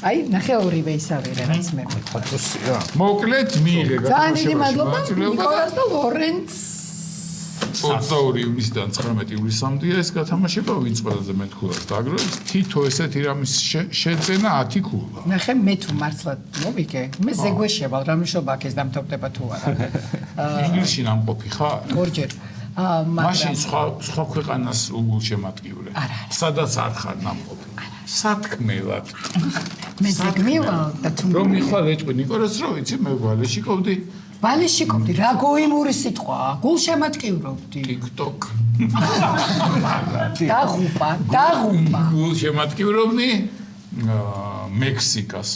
აი, ნახე ორივე ისავე რაც მე ფოტოსია. მოკლედ მიიღე ძალიან დიდი მადლობა ნიკოლას და ლორენც 22 ივნისიდან 19 ივლისამდეა ეს გათამაშება, ვინც ყველაზე მეტქულას დაგროვებს, თითო ესეთი რამის შეძენა 10 ქულა. ნახე მე თუ მართლა მოვიგე, მე ზეგვეშევალ რა მშობა აქ ეს დამთავრდება თუ არა. ინგლისში ნამყოფი ხარ? ორჯერ. მაშინ სხვა ქვეყანას უგულშემატკივრე. არა. სადაც არ ხარ ნამყოფი. სათქმელად. მე ზეგმივალ და თუ რომ მიხვალ ეტყვი ნიკორას რო ვიცი მე ვალეში ყოფდი. ვალეში ყოფდი, რა გოიმური სიტყვაა, გულშემატკივრობდი. TikTok. დაღუპა. გულშემატკივრობდი მექსიკას.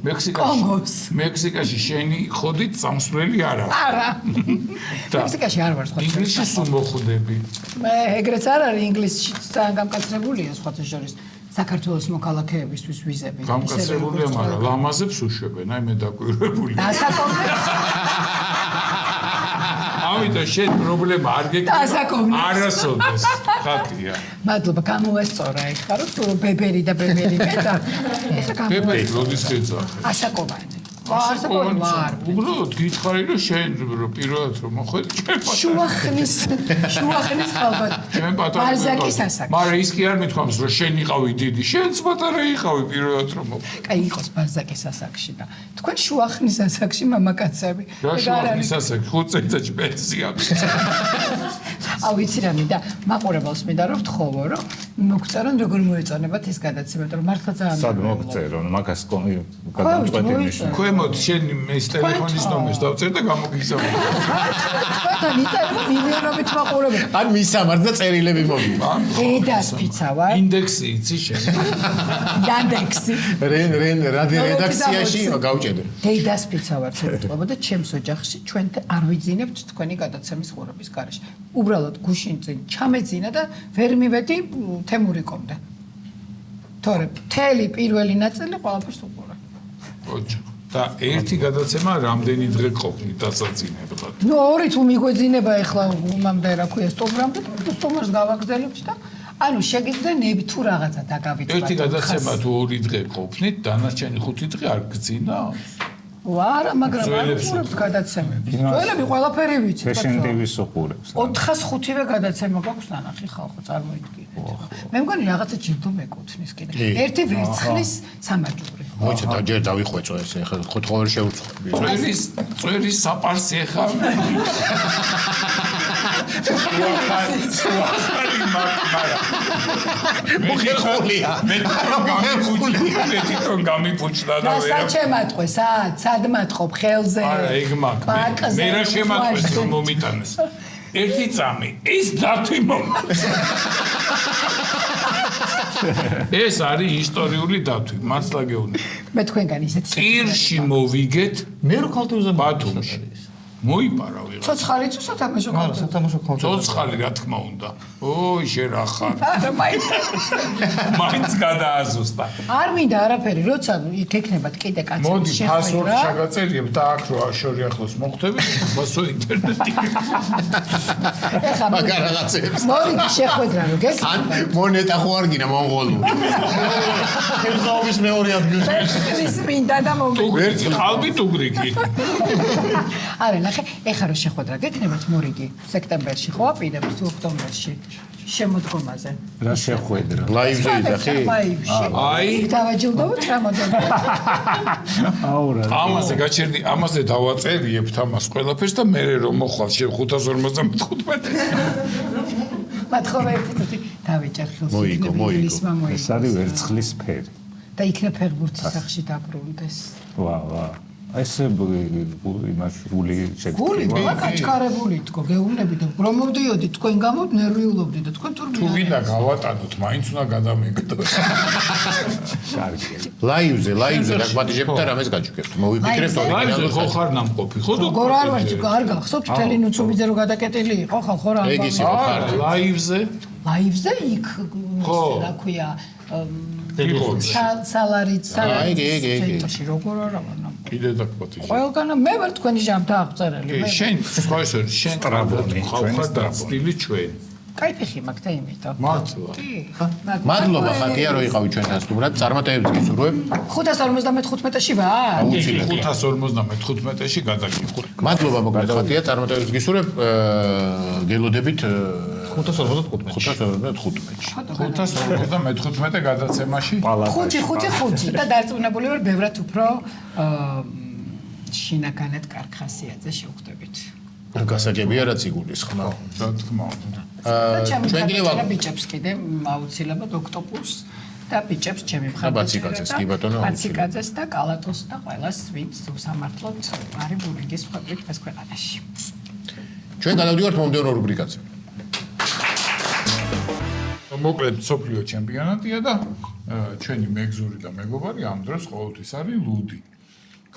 მექსიკაში შენი ხოდით სამსვლელი არა. არა. მექსიკაში არ ვარ სხვა. ინგლისში სულ მოხვდები. მე ეგრეც არ არის ინგლისში ძალიან გამკაცრებულია სხვათა შორის. საქართველოს მოქალაქეებისთვის ვიზები. გამკაცრებულია, მაგრამ ლამაზებს უშვებენ, აი მე დაკვირვებული. დასაკომებს. ამიტომ შენ პრობლემა არ გეკითხა. დასაკომებს. არასოდეს. ხათია. მადლობა, გამოესწორა ეხლა რომ სულ ბებერი და ბებერი მეტა. ეხლა ბებერი გამოესწორა. როდის გეძახ? ასაკოვანი. ასაკოვანი ვარ. უბრალოდ გითხარი რომ შენ პირველად რომ მოხვედი ჩვენ შუახნის ალბათ. ჩვენ პატარა ბალზაკის ასაკი. მაგრამ ის კი არ მithქვამს რომ შენ იყავი დიდი, შენც პატარა იყავი პირველად რომ მოხვედი. კაი იყოს ბალზაკის ასაკში და თქვენ შუახნის ასაკში მამაკაცები. რა შუახნის ასაკი? 5 წელიწადში პენსია აქვს. აუ იცი რა მინდა მაყურებელს მინდა რომ ვთხოვო რომ მოგწერონ როგორ მოეწონებათ ეს გადაცემა რომ მართლა ძალიან სად მოგწერონ მაგას გადამწყვეტი ნიშნა ქვემოთ შენ ეს ტელეფონის ნომერს დავწერ და გამოგიგზავნე თქვენ იწერება მილიონობით მაყურებელი ან მისამართ და წერილები მოგივა დედას ფიცა ვარ ინდექსი იცი შენ Yandex-ი. რენ რედაქციაში გავჭედე. დედას ფიცა ვარ ცოტა და ჩემს ოჯახში ჩვენ არ ვიძინებთ თქვენი გადაცემის ხურების გარეშე. უბრალოდ გუშინ წინ ჩამეძინა და ვერ მივედი თემურიკომდე. თორე მთელი პირველი ნაწილი ყველაფერს უყურე. ოჯახ და ერთი გადაცემა რამდენი დღე ყოფნით დასაძინებლად? ნუ ორი თუ მიგვეძინება ახლა უმამდე რა ქვია სტოპრამდე სტოპერს გავაგზავნებთ და ანუ შეგიძლია თუ რაღაცა დაგავიწყოთ. ერთი გადაცემა თუ 2 დღე ყოფნით, დანარჩენი 5 დღე არ გძინა? არა, მაგრამ არ უყურებთ გადაცემებს. ძველები ყველაფერი ვიცით. Fashion TV-ს უყურებს. 405-ვე გადაცემა გვაქვს ნანახი ხალხო, წარმოიდგინეთ. მე მგონი რაღაცა ჯილდო მეკუთვნის კიდე. ერთი ვერცხლის სამაჯური. მოიცა ჯერ დავიხვეწო ეს ახლა ხოთხოვერ შეუწყობი. წვერის საპარსი ხა. მოგეხოლია. მე თვითონ გამიფუჭდა და და საჩემატყვე, სად მატყობ ხელზე? არა, ეგ მაქვს. მე რა შემატყვეს რომ მომიტანეს. ერთი წამი, ის დათვი მომაქვს. ეს არის ისტორიული დათვი, მართლა გეუბნები. მე თქვენგან ისეთ წირში მოვიგეთ მე რო ქალთუზე ბათუმში. მოიპარა ვიღაცა. ცოცხალი თუ სათამაშო არა ქალთუზე? სათამაშო ქალთუზე ცოცხალი რა თქმა უნდა. ოი, შენ რა ხარ? არა, მაინტერესებს. მაინც გადააზუსტა. არ მინდა არაფერი, როცა იქ ექნებათ კიდე კაცები მოდი ფასვორდს შეხვედრა. შეგაწერიებ და აქ რო აშორი ახლოს მოხდებით, ფასო ინტერნეტი. ეხლა მაგარ რაღაცებს. მორიგი შეხვედრა რო გესმის? ან მონეტა ხო არ გინა მონღოლური. ხელსაობის მეორე ადგილში ის მინდა და მომეწონა. ერთი ყალბით უგრიგი. არა, ნახე, ეხლა რო შეხვედრა გექნებათ მორიგი სექტემბერში ხო აპირებთ თუ ოქტომბერში შემოდგომაზე. რა შეხვედრა? ლაივზე იძახი? ლაივში. აი. დავაჯილდოთ რამოდენმე. აურა. ამაზე დავაწერიებთ ამას ყველაფერს და მე რომ მოხვალ შე 555. მათხოვე ერთი წუთი დავეჭერ ხელს. მოიგო. ეს არის ვერცხლის ფერი. და იქნა ფეხბურთის სახში დაბრუნდეს. ვა. ეს იმას გული გული შეგიძლია. გაჩქარებული თქო, გეუბნები და რომ მოვდიოდი თქვენ გამო ნერვიულობდი და თქვენ თუ გინდა გავატანოთ, მაინც უნდა გადამეგდოთ. კარგი. ლაივზე დაგმატიჟებთ და რამეს გაჩვენებთ. მოვიფიქრებთ ლაივზე ხო ხარ ნამყოფი, ხო? როგორ არ ვარ, არ გახსოვთ მთელი ნუცუბიძე რო გადაკეტილი იყო, ხო რა. ეგ ისე ხო ხარ? ლაივზე ლაივზე იქ რა ქვია სალარიც ცენტრში როგორ არა ვარ ნამყოფი. კიდე დაგმატიჟე. ყველგან მე ვარ თქვენი ჟამთა აღწერელი. შენ სხვა ისე შენ ტრაბონი, ხალხად და სტილი ჩვენ. კაი ფეხი მაქვს და იმიტომ. მართლა. მადლობა ხატია რომ იყავი ჩვენთან სტუმრად. წარმატებებს გისურვებ. 555-ში ვარ? 555-ში გადაგიხურ. მადლობა მოგეთ ხატია, წარმატებებს გისურვებ. გელოდებით 555-ში. 555 გადაცემაში. 5 და დარწმუნებული ვარ, ბევრად უფრო შინაგანად კარგ ხასიათზე შევხვდებით. გასაგებია რაც იგულისხმო. რა თქმა უნდა. ჩვენ კიდევ და ბიჭებს კიდე აუცილებლად ოქტოპუსს და ბიჭებს ჩემი მხარდაჭერა. ბაციკაძეს, კი ბატონო, ბაციკაძეს და კალათოს და ყველას ვინც სამართლოდ არის ბურინგის ფაბრიკ ეს ქვეყანაში. ჩვენ გადავდივართ მომდევნო რუბრიკაზე. მოკლედ სოფლიო ჩემპიონატია და ჩვენი მეგზური და მეგობარი ამ დროს ყოველთვის არის ლუდი.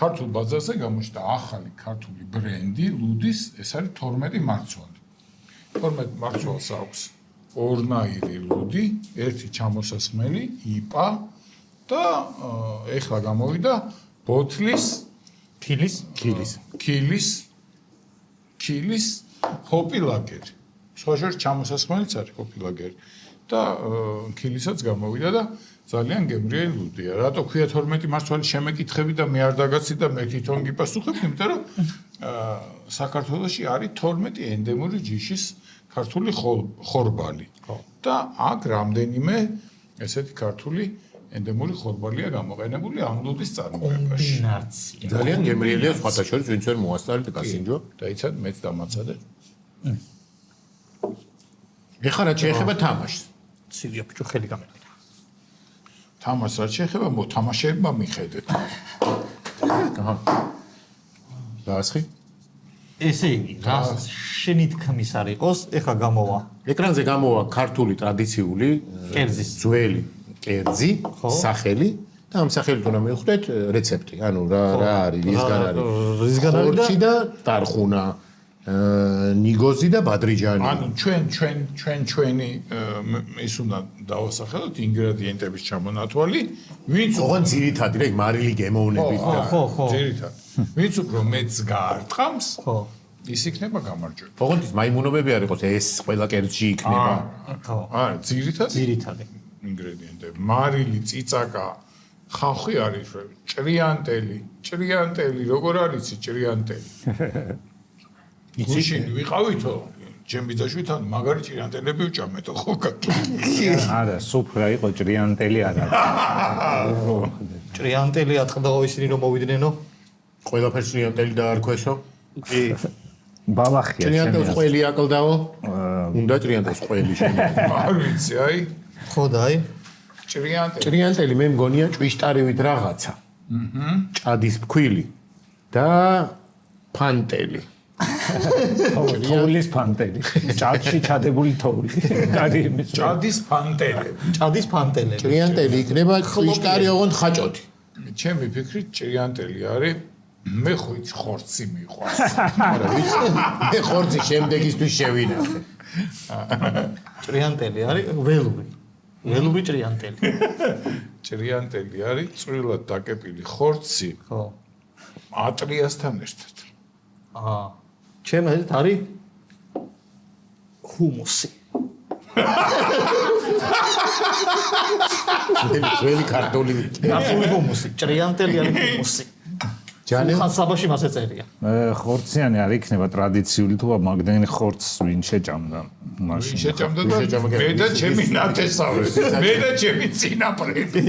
ქართულ ბაზარზე გამოჩნდა ახალი ქართული ბრენდი ლუდის, ეს არის 12 მარცვალი. 12 მარცვალს აქვს ორნაირი ლუდი, ერთი ჩამოსასხმელი, იპა და ეხლა გამოვიდა ბოთლის ქილის ჰოპილაგერი. სხვაშორის ჩამოსასხმელიც არის ჰოპილაგერი. და ქილისაც გამოვიდა და ძალიან გემრიელი ლუდია. რატო ქვია 12 მარცვალი შემეკითხები და მე არ დაგაცი და მე თვითონ გიპასუხებ, იმიტომ რომ საქართველოში არის 12 ენდემური ჯიშის ქართული ხორბალი. და აქ რამდენიმე ესეთი ქართული ენდემური ხორბალია გამოყენებული ამ ლუდის წარმოებაში. ძალიან გემრიელია სხვათა შორის ვინც ვერ მოასწარეთ კასინჯო. დაიცად მეც დამაცადე. ეხლა რა შეეხება თამაშს? ცირია ბიჭო ხელი გამეკიდა. თამაშს რა შეეხება მოთამაშეებმა მიხედეთ. აჰა. დაასხი? ესე იგი, რა შენი თქმის არ იყოს, ეხა გამოვა. ეკრანზე გამოვა ქართული ტრადიციული კერძის ძველი კერძი, სახელი და ამ სახელით უნდა მივხვდეთ რეცეპტი. ანუ რა არის, რისგან არის. რისგან არის და ხორცი და ტარხუნა, ნიგოზი და ბადრიჯანი. ანუ ჩვენი ის უნდა დავასახელოთ ინგრედიენტების ჩამონათვალი, ვინც ოღონდ ძირითადი რა მარილი გემოვნებით და ხო. ძირითად. ვინც უფრო მეც გაარტყამს, ხო. ის იქნება გამარჯვებული. ოღონდ ის მაიმუნობები არ იყოს ეს ყველა კერძში იქნება. ხო. არა, ძირითადი. ინგრედიენტები. მარილი, წიწაკა, ხავხი არის, ჭრიანტელი, როგორ არის ჭრიანტელი? იცი, ვიყავითო, ჩემ ბიძაშვილთან მაგარი ჭრიანტელები ვჭამეთო ხო კაკი. არა, სუფრა იყო ჭრიანტელი არა. ჭრიანტელი ატყდაო ისინი რომ მოვიდნენ. ყველაფერს ჭრიანტელი დაარქვესო. კი. ბალახია ჭრიანტელს ყველი აკლდაო. უნდა ჭრიანტელს ყველი შენი. არ ვიცი, აი, ხო და აი ჭრიანტელი მე მგონია ჭვიშტარივით რაღაცა. ჭადის ფქვილი და ფანტელი. თოვლის ფანტელი. ჭადში ჩადებული თოვლი. კარი იმის. ჭადის ფანტელები. ჭადის ფანტელები. ჭრიანტელი იქნება ჭვიშტარი ოღონდ ხაჭოთი. ჩემი ფიქრით ჭრიანტელი არის მე ხო იცი ხორცი მიყვარს. არა ვიცი მე ხორცი შემდეგისთვის შევინახე. ჭრიანტელი არის ველური ჭრიანტელი. ჭრიანტელი არის წვრილად დაკეპილი ხორცი ხო. ატრიასთან ერთად. აა. ჩემ ეს არის ჰუმუსი. ძველი ქართული ნახული ჰუმუსი, ჭრიანტელი არის ჰუმუსი. ჯანე ხანსაბაში მასე წერია. ხორციანი არ იქნება ტრადიციული თუ მაგდენი ხორცს ვინ შეჭამდა მაშინ. შეჭამდა და მე და ჩემი ნათესავე. მე და ჩემი წინაპრები.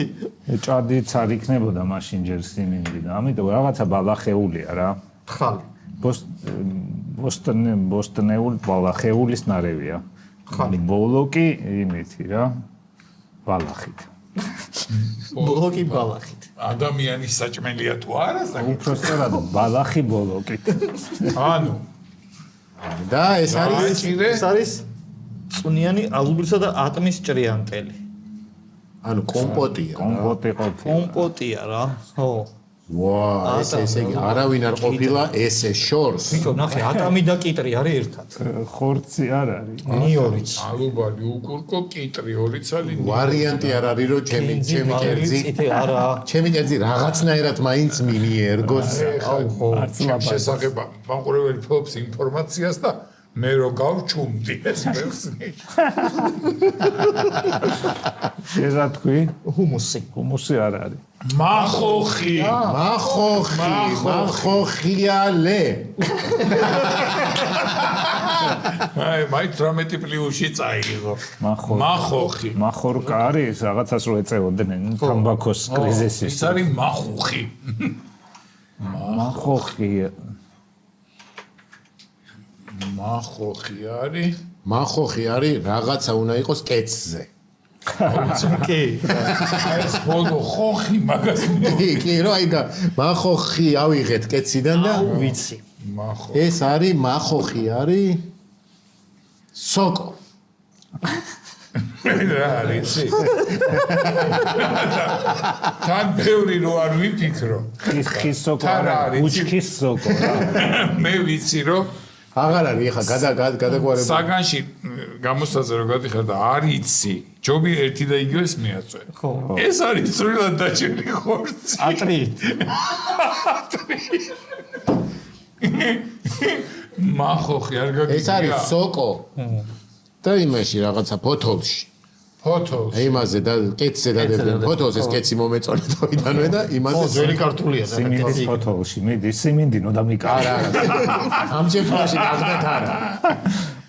ჭადიც არ იქნებოდა მაშინ ჯერ სიმინდი და ამიტომ რაღაცა ბალახეულია რა. თხალი. ბოსტნეული ბალახეულის ნარევია. ხალი. ბოლოკი იმითი რა. ბალახით. ბოლოკი ბალახით. ადამიანის საჭმელია თუ არა საკუთარ. უпроსტად ბალახი ბოლოკით. ანუ და ეს არის ეს არის წვნიანი ალუბლისა და ატმის ჭრიანტელი. ანუ კომპოტია. კომპოტი ყოფილი. კომპოტია რა. ხო. ვა, ესე იგი არავინ არ ყოფილა ესე შორს. ბიჭო, ნახე, ატამი და კიტრი არის ერთად. ხორცი არ არის. ნიორიც. ალუბალი, უკურკო, კიტრი, ორი ცალი. ვარიანტი არ არის რომ ჩემი კერძი. წითე არა. ჩემი კერძი რაღაცნაირად მაინც მინიერგოს. აუ ხო, შესაძლოა მაყურებელი ფლობს ინფორმაციას და მე რო გავჩუმდი ეს პერსონაჟი. შეზა თქვი? ჰუმუსი. ჰუმუსი არ არის. მახოხი. მახოხიალე. აი, მაი 18 პლუსში წაიღო. მახოხი. მახორკა არის რაღაცას რო ეწეოდნენ თამბაქოს კრიზისის. ის არის მახუხი. მახოხი მახოხი არის რაღაცა უნდა იყოს კეცზე. კი. ეს ბოლო ხოხი მაგას კი, რო აი და მახოხი ავიღეთ კეციდან და ვიცი. ეს არის მახოხი არის სოკო. რა არის? თან ბევრი რო არ ვიფიქრო. ხის სოკო არა, უჩქის სოკო რა. მე ვიცი რომ აღარ არის ხა გადაგვარებული. საგანში გამოსაზე რო გადიხარ და არიცი, ჯობი ერთი და იგივეს მიაწვე. ხო. ეს არის წვრილად დაჭერილი ხორცი. ატრით. მახოხი არ გაგიგია. ეს არის სოკო. და იმაში რაღაცა ფოთოლში. ფოთოლში. იმაზე და კეცზე დადებდნენ ფოთოლს ეს კეცი მომეწონე თოიდანვე და იმაზე ძველი ქართულია და სიმინდის ფოთოლში მიდის სიმინდინო და მიკარა. ამ შემთხვევაში ნახდათ არა.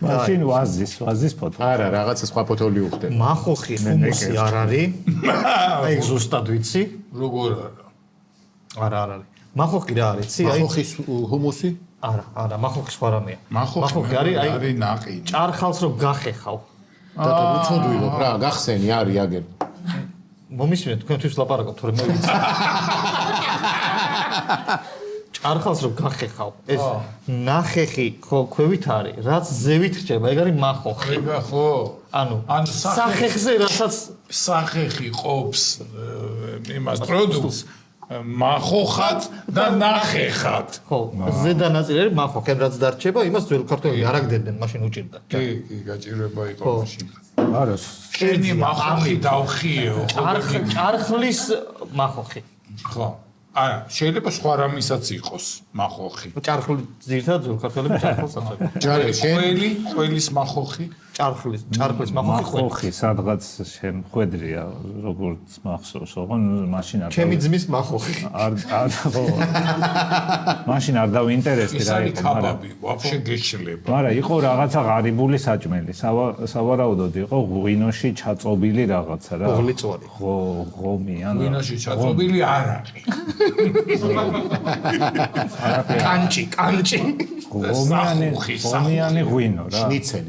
მაშინ ვაზის ფოთოლი. არა, რაღაცა სხვა ფოთოლი უხდე. მახოხი ჰუმუსი არ არის. აი ზუსტად ვიცი. როგორ არა? არა არის. მახოხი რა არის? ცი აი მახოხის ჰუმუსი? არა, მახოხი სხვა რამეა. მახოხი არის აი არის ნაყინი. ჭარხალს რო გახეხავ. და უცოდვილობ რა, გახსენი არის აგერ. მომისმინეთ თქვენთვის ლაპარაკობთ რომ მე ვიცი. ჭარხალს რომ გახეხავ, ეს ნახეხი ხო ქვევით არის, რაც ზევით რჩება, ეგ არის მახოხი. ეგა ხო? ანუ ანუ სახეხზე რასაც სახეხი ყოფს იმას პროდუქტს მახოხად და ნახეხად. ხო, ზედა ნაწილი არის მახოხი, რაც დარჩება, იმას ძველი ქართველები არ აგდებდნენ, მაშინ უჭირდა. კი, გაჭირება იყო მაშინ. არა, შენი მახოხი დავხიეო, ხო? ჭარხლის მახოხი. ხო. არა, შეიძლება სხვა რამისაც იყოს მახოხი. ჭარხლი ძირითადად ძველი ქართველები ჭარხლს აწევდნენ. ჯარე, შენ ყველის მახოხი. ჭარხლის მახოხი მახოხი სადღაც შემხვედრია, როგორც მახსოვს, ოღონ მაშინ არ ჩემი ძმის მახოხი. არ ხო. მაშინ არ დავინტერესდი ეს რა არის იყო, კაბაბი, ვაფშე გეშლება. მაგრამ იყო რაღაცა ღარიბული საჭმელი, სავარაუდოდ იყო ღვინოში ჩაწობილი რაღაცა რა. ღლიწვარი. ღომი ან ღვინოში ჩაწობილი არაყი. კანჭი. ღომიანი ღვინო რა. შნიცელი.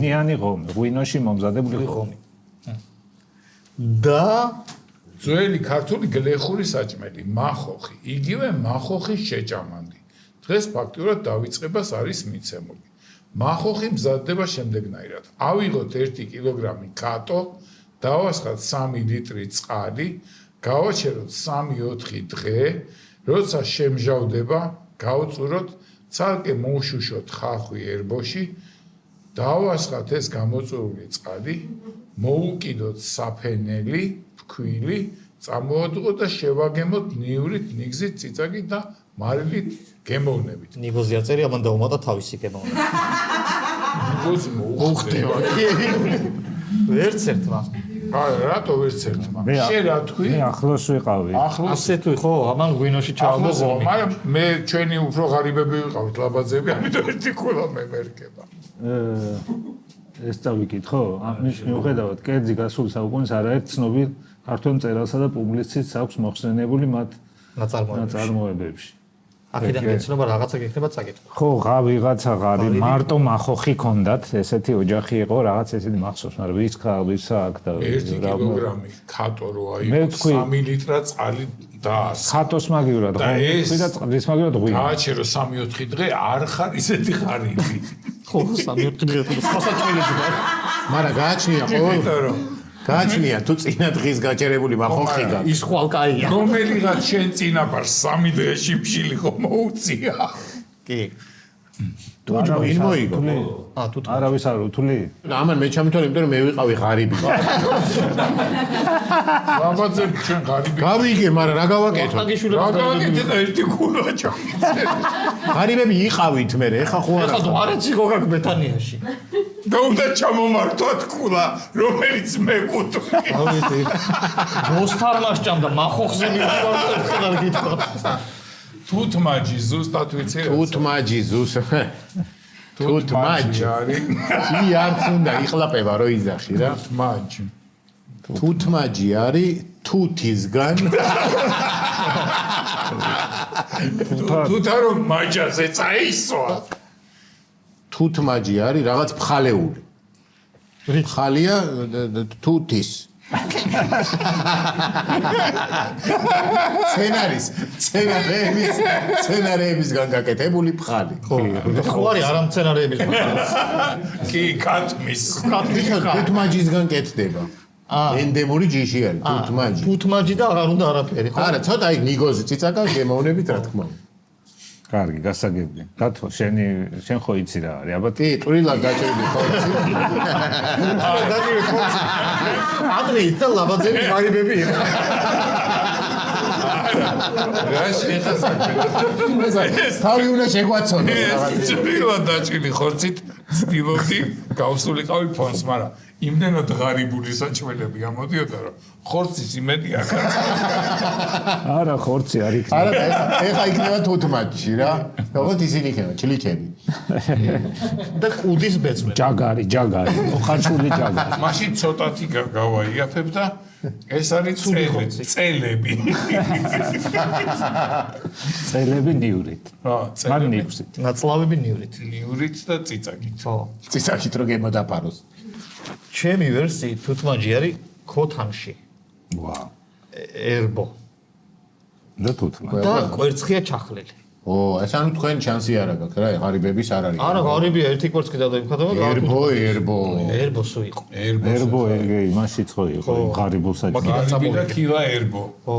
ღვინიანი ღომი, ღვინოში მომზადებული ღომი. და ძველი ქართული გლეხური საჭმელი, მახოხი, იგივე მახოხის შეჭამანდი. დღეს ფაქტურად დავიწყებას არის მიცემული. მახოხი მზადდება შემდეგნაირად. ავიღოთ 1 კილოგრამი კატო, დავასხათ 3 ლიტრი წყალი, გავაჩეროთ 3-4 დღე, როცა შემჟავდება, გავწუროთ, ცალკე მოუშუშოთ ხახვი ერბოში, დავასხათ ეს გამოწურული წყალი, მოუკიდოთ საფენელი, ფქვილი, წამოვადგოთ და შევაგემოთ ნივრით, ნიგზით, ციცაკით და მარილით გემოვნებით. ნიგოზი აწერი, ამან დაუმატა თავისი გემოვნება. ნიგოზი მოუხდება. ვერც ერთმა. არა, რატო ვერც ერთმა? მე შენ რა თქვი? მე ახლოს ვიყავი. ახლოს ასე თუ ხო, ამან ღვინოში ჩააბო ღომი. მაგრამ მე ჩვენი უფრო ღარიბები ვიყავით ლაბაძები, ამიტომ ერთი ქულა მე მერკება. ეს წავიკითხო? ამის მიუხედავად, კერძი გასულ საუკუნეს არაერთ ცნობილ ქართველ მწერალსა და პუბლიცისტს აქვს მოხსენებული მათ ნაწარმოებებში. აქედან გეცნობა რაღაცა გექნება წაკითხვა. ხო, ვიღაცა ღარი მარტო მახოხი ქონდათ, ესეთი ოჯახი იყო, რაღაც ესეთი მახსოვს, მაგრამ ვის ხალისა აქ და 1 კილოგრამი კატო რო მე აიღო ვთქვი, 3 ლიტრა წყალი დაასხა. ხატოს მაგივრად ღომი და წყლის მაგივრად ღვინო. გააჩერო 3-4 დღე არ ხარ ისეთი ღარიბი. ხო, 3-4 დღე ხო საჭმელი ძმა. მაგრამ გააჩნია ყოველ გააჩნია თუ წინა დღის გაჭერებული მახოხი და ის ხვალ კაია. რომელიღაც შენ წინაპარს 3 დღეში ფშილი ხო მოუწია. კი. თუ ვინ მოიგო? თუ არავის არ უთვლი? ამან მე ჩამითვალე, იმიტომ რომ მე ვიყავი ღარიბი. ლაბაძები ჩვენ ღარიბი. გავიგე, მაგრამ რა გავაკეთო? რა გავაკეთე და ერთი ქულა ჩამიწე. ღარიბები იყავით მე, ეხა ხო არა. ეხლა თუ არ ეცი გოგაკ ბეთანიაში. და უნდა ჩამომართოთ ქულა, რომელიც მეკუთვნი. ავიდე. მოსთარმას ჭამდა მახოხზე მივიდა ერთხელ გითხრა. თუთმაჯი ზუსტად ვიცი რა. თუთმაჯი ზუს. თუთმაჯი არის. ი არც უნდა იხლაპება რო იძახი რა. თუთმაჯი. თუთმაჯი არის თუთისგან. თუთა რომ მაჯაზე წაისვა. თუთმაჯი არის რაღაც ფხალეული. ფხალია თუთის. სცენარეებისგან გაკეთებული ფხალი. ხო არის არა მცენარეების მაგალითად. კი, კატმის. თუთმაჯისგან კეთდება. ენდემური ჯიში არის თუთმაჯი. თუთმაჯი და აღარ უნდა არაფერი, ხო? არა, ცოტა იქ ნიგოზი ციცაკა გემოვნებით რა თქმა უნდა. კარგი, გასაგებია. გათო, შენ ხო იცი რა არის? აბა კი, წვრილად გაჭერდი ხორცი. დაგივე ხორცი. ადრე და ლაბაძები ღარიბები იყო. რა შეხასაკი. თავი უნდა შეგვაცონო. წვრილად დაჭრილი ხორცით ცდილობდი გავსულიყავი ფონს, მაგრამ იმდენად ღარიბული საჭმელები გამოდიოდა, რომ ხორცის იმედი აქაც. არა, ხორცი არ იქნება. არა, ეხა იქნება თუთმაჯი რა. როგორც ისინი იქნება, ჩლიქები. და კუდის ბეწვი. ჯაგარი, ხარშული ჯაგარი. მაშინ ცოტათი გავაიაფებ და ეს არის წელები. წელები ნივრით. მან ნივრით. ნაწლავები ნივრით. ნივრით და ციცაკით. ხო. ციცაკით რო გემოდაფაროს. ჩემი ვერსიით თუთმაჯი არის ქოთანში. ვა. ერბო. და თუთმა. და კვერცხია ჩახლელი. ო, ეს ანუ თქვენ შანსი არ აქვს რა, ღარიბების არ არის. არა, ღარიბია ერთი კვერცხი და იმხატება. ერბო სუ იყო. ერბო იმაშიც ხო იყო, ღარიბულ საჭმელში. ღარიბი და კილა ერბო. ხო.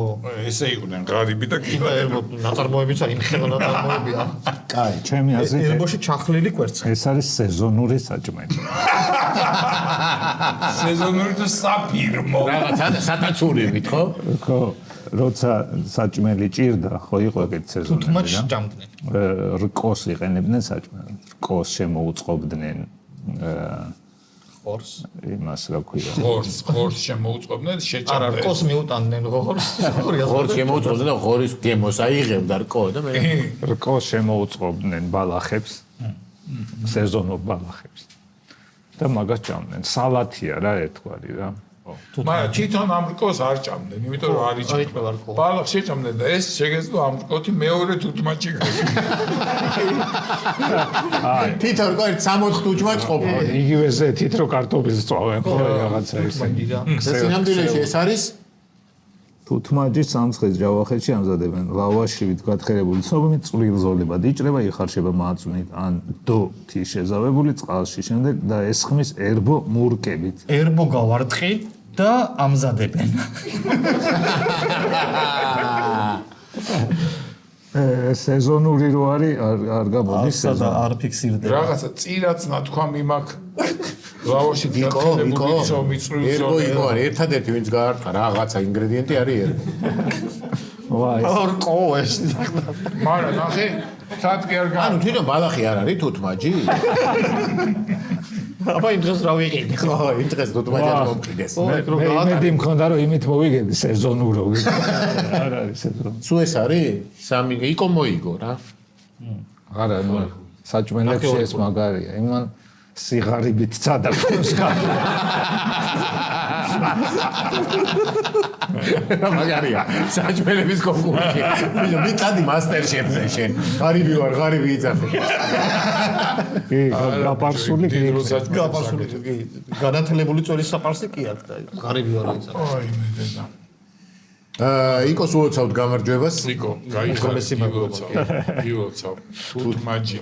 ესე იყვნენ ღარიბი და კილა ერბო ნაწარმოებიც არის, იმხელა ნაწარმოებია. კაი. ჩემი აზრით ერბოში ჩახლელი კვერცხი. ეს არის სეზონური საჭმელი. სეზონური და საფირმო. რაღაცა სატაცურებით, ხო? ხო, როცა საჭმელი ჭირდა, ხო იყო ეგეთ სეზონები. თუთმაჯს ჭამდნენ. რკოს იყენებდნენ საჭმელად. რკოს შემოუწყობდნენ ხორს. იმას რა ქვია. ხორს შემოუწყობდნენ არა, შეჭამდნენ. რკოს მიუტანდნენ ხორს. ღორს შემოუწყობდა და ღორის გემოს აიღებდა რკო და მე რკოს შემოუწყობდნენ ბალახებს, სეზონურ ბალახებს. და მაგას ჭამდნენ. სალათია რა ერთგვარი რა. მაგრამ თვითონ ამ რკოს არ ჭამდნენ, იმიტომ რომ არ იჭმება იჭმება. რკო. ბალახს შეჭამდნენ და ეს შეგეძლო ამ რკოთი მეორე თუთმაჯი გასული. თითო რკო 60 თუჯმაჯ ყოფა. იგივე ზეთით რო კარტოფილს წვავენ ხო რაღაცა ისე. სინამდვილეში ეს არის თუთმაჯი სამცხის ჯავახეთში ამზადებენ. ლავაშივით გათხერებული ცნობილი წვრილ ზოლებად იჭრება, იხარშება მაწვნით ან დოთი შეზავებული წყალში. შემდეგ და ესხმის ერბო მურკებით. ერბო გავარტყი და ამზადებენ. სეზონური რო არის არ გამოდის და არ ფიქსირდება. რაღაცა წირაც ნათქვამი მაქვს. ლავაშით გათხელებული ცომი წვრილ ერბო ზოლები. იყო არის ერთადერთი ვინც გაარტყა რაღაცა ინგრედიენტი არის ერბო. ვაი რკო ეს. მაგრამ ნახე, სად კი არ ანუ თვითონ ბალახი არ არის თუთმაჯი? აბა იმ დღეს რა ვიყიდი ხო? ხო, იმ დღეს თუთმაჯი არ მომყიდეს. მე იმედი მქონდა რომ იმით მოვიგედი სეზონურო. არ არის სეზონური. სულ ეს არის? სამი იყო მოიგო რა. არა, ნუ საჭმელებში ეს მაგარია. იმან სიღარიბით წადა ქონს ხარ. მაგარია. საჭმელების კონკურსი. მიწადი მასტერშეფზე შენ. ღარიბი ვარ, ღარიბი იძახე. კი, გაპარსული კი. გაპარსული კი. განათლებული წოლის საპარსი კი აქვს და ღარიბი ვარ ისა. აი მე დედა. იკოს უოცავთ გამარჯვებას. იკო, გაიხარეთ. თუთმაჯი.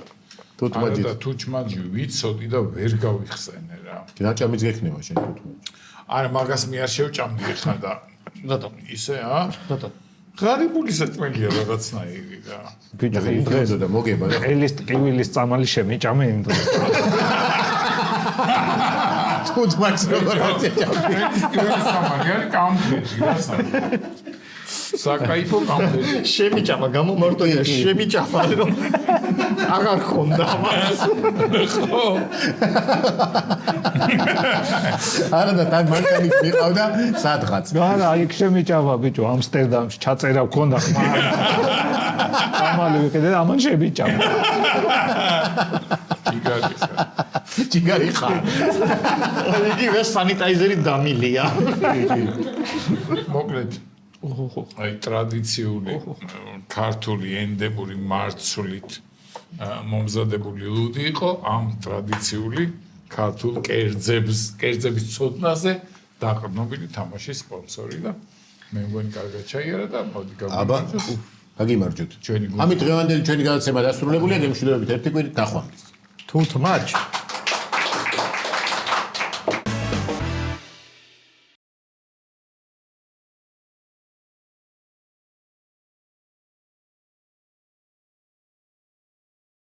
თუთმაჯი. და თუთმაჯი ვიცოდი და ვერ გავიხსენე რა. დაჭამიც გექნება შენ თუთმაჯი. არა, მაგას მე არ შევჭამდი ხა და რატომ? ისე რატომ? ღარიბული საჭმელია რაღაცნაირი რა. ბიჭო, იფრენდო და მოგება და ელის ტკივილის წამალი შემიჭამე იმ დროს. თუთმაჯს როგორ აჭამე? სამაგარი კამფლეტი რაცა. საკაიფო კამფლეტი. შემიჭამა გამომართოია, შემიჭამა რომ აღარ ხონდა მას. ხო. არა და თან მანქანით მიყავდა სადღაც. არა, იქ შემიჭამა ბიჭო, ამსტერდამში ჩაწერა მქონდა ხმა. წამალი ვიყიდე და ამან შემიჭამა. ჯიგარი ხარ. იგივე სანიტაიზერი დამილია. მოკლედ აი ტრადიციული ქართული ენდემური მარცვლით მომზადებული ლუდი იყო ამ ტრადიციული ქართულ კერძების ცოდნაზე დაყრდნობილი თამაშის სპონსორი და მე მგონი კარგად ჩაიარა და მოდი აბა, გაგიმარჯვეთ. ჩვენი გუნდი. ამით დღევანდელი ჩვენი გადაცემა დასრულებულია, გემშვიდობებით ერთი კვირით დახვამდის. თუთმაჯ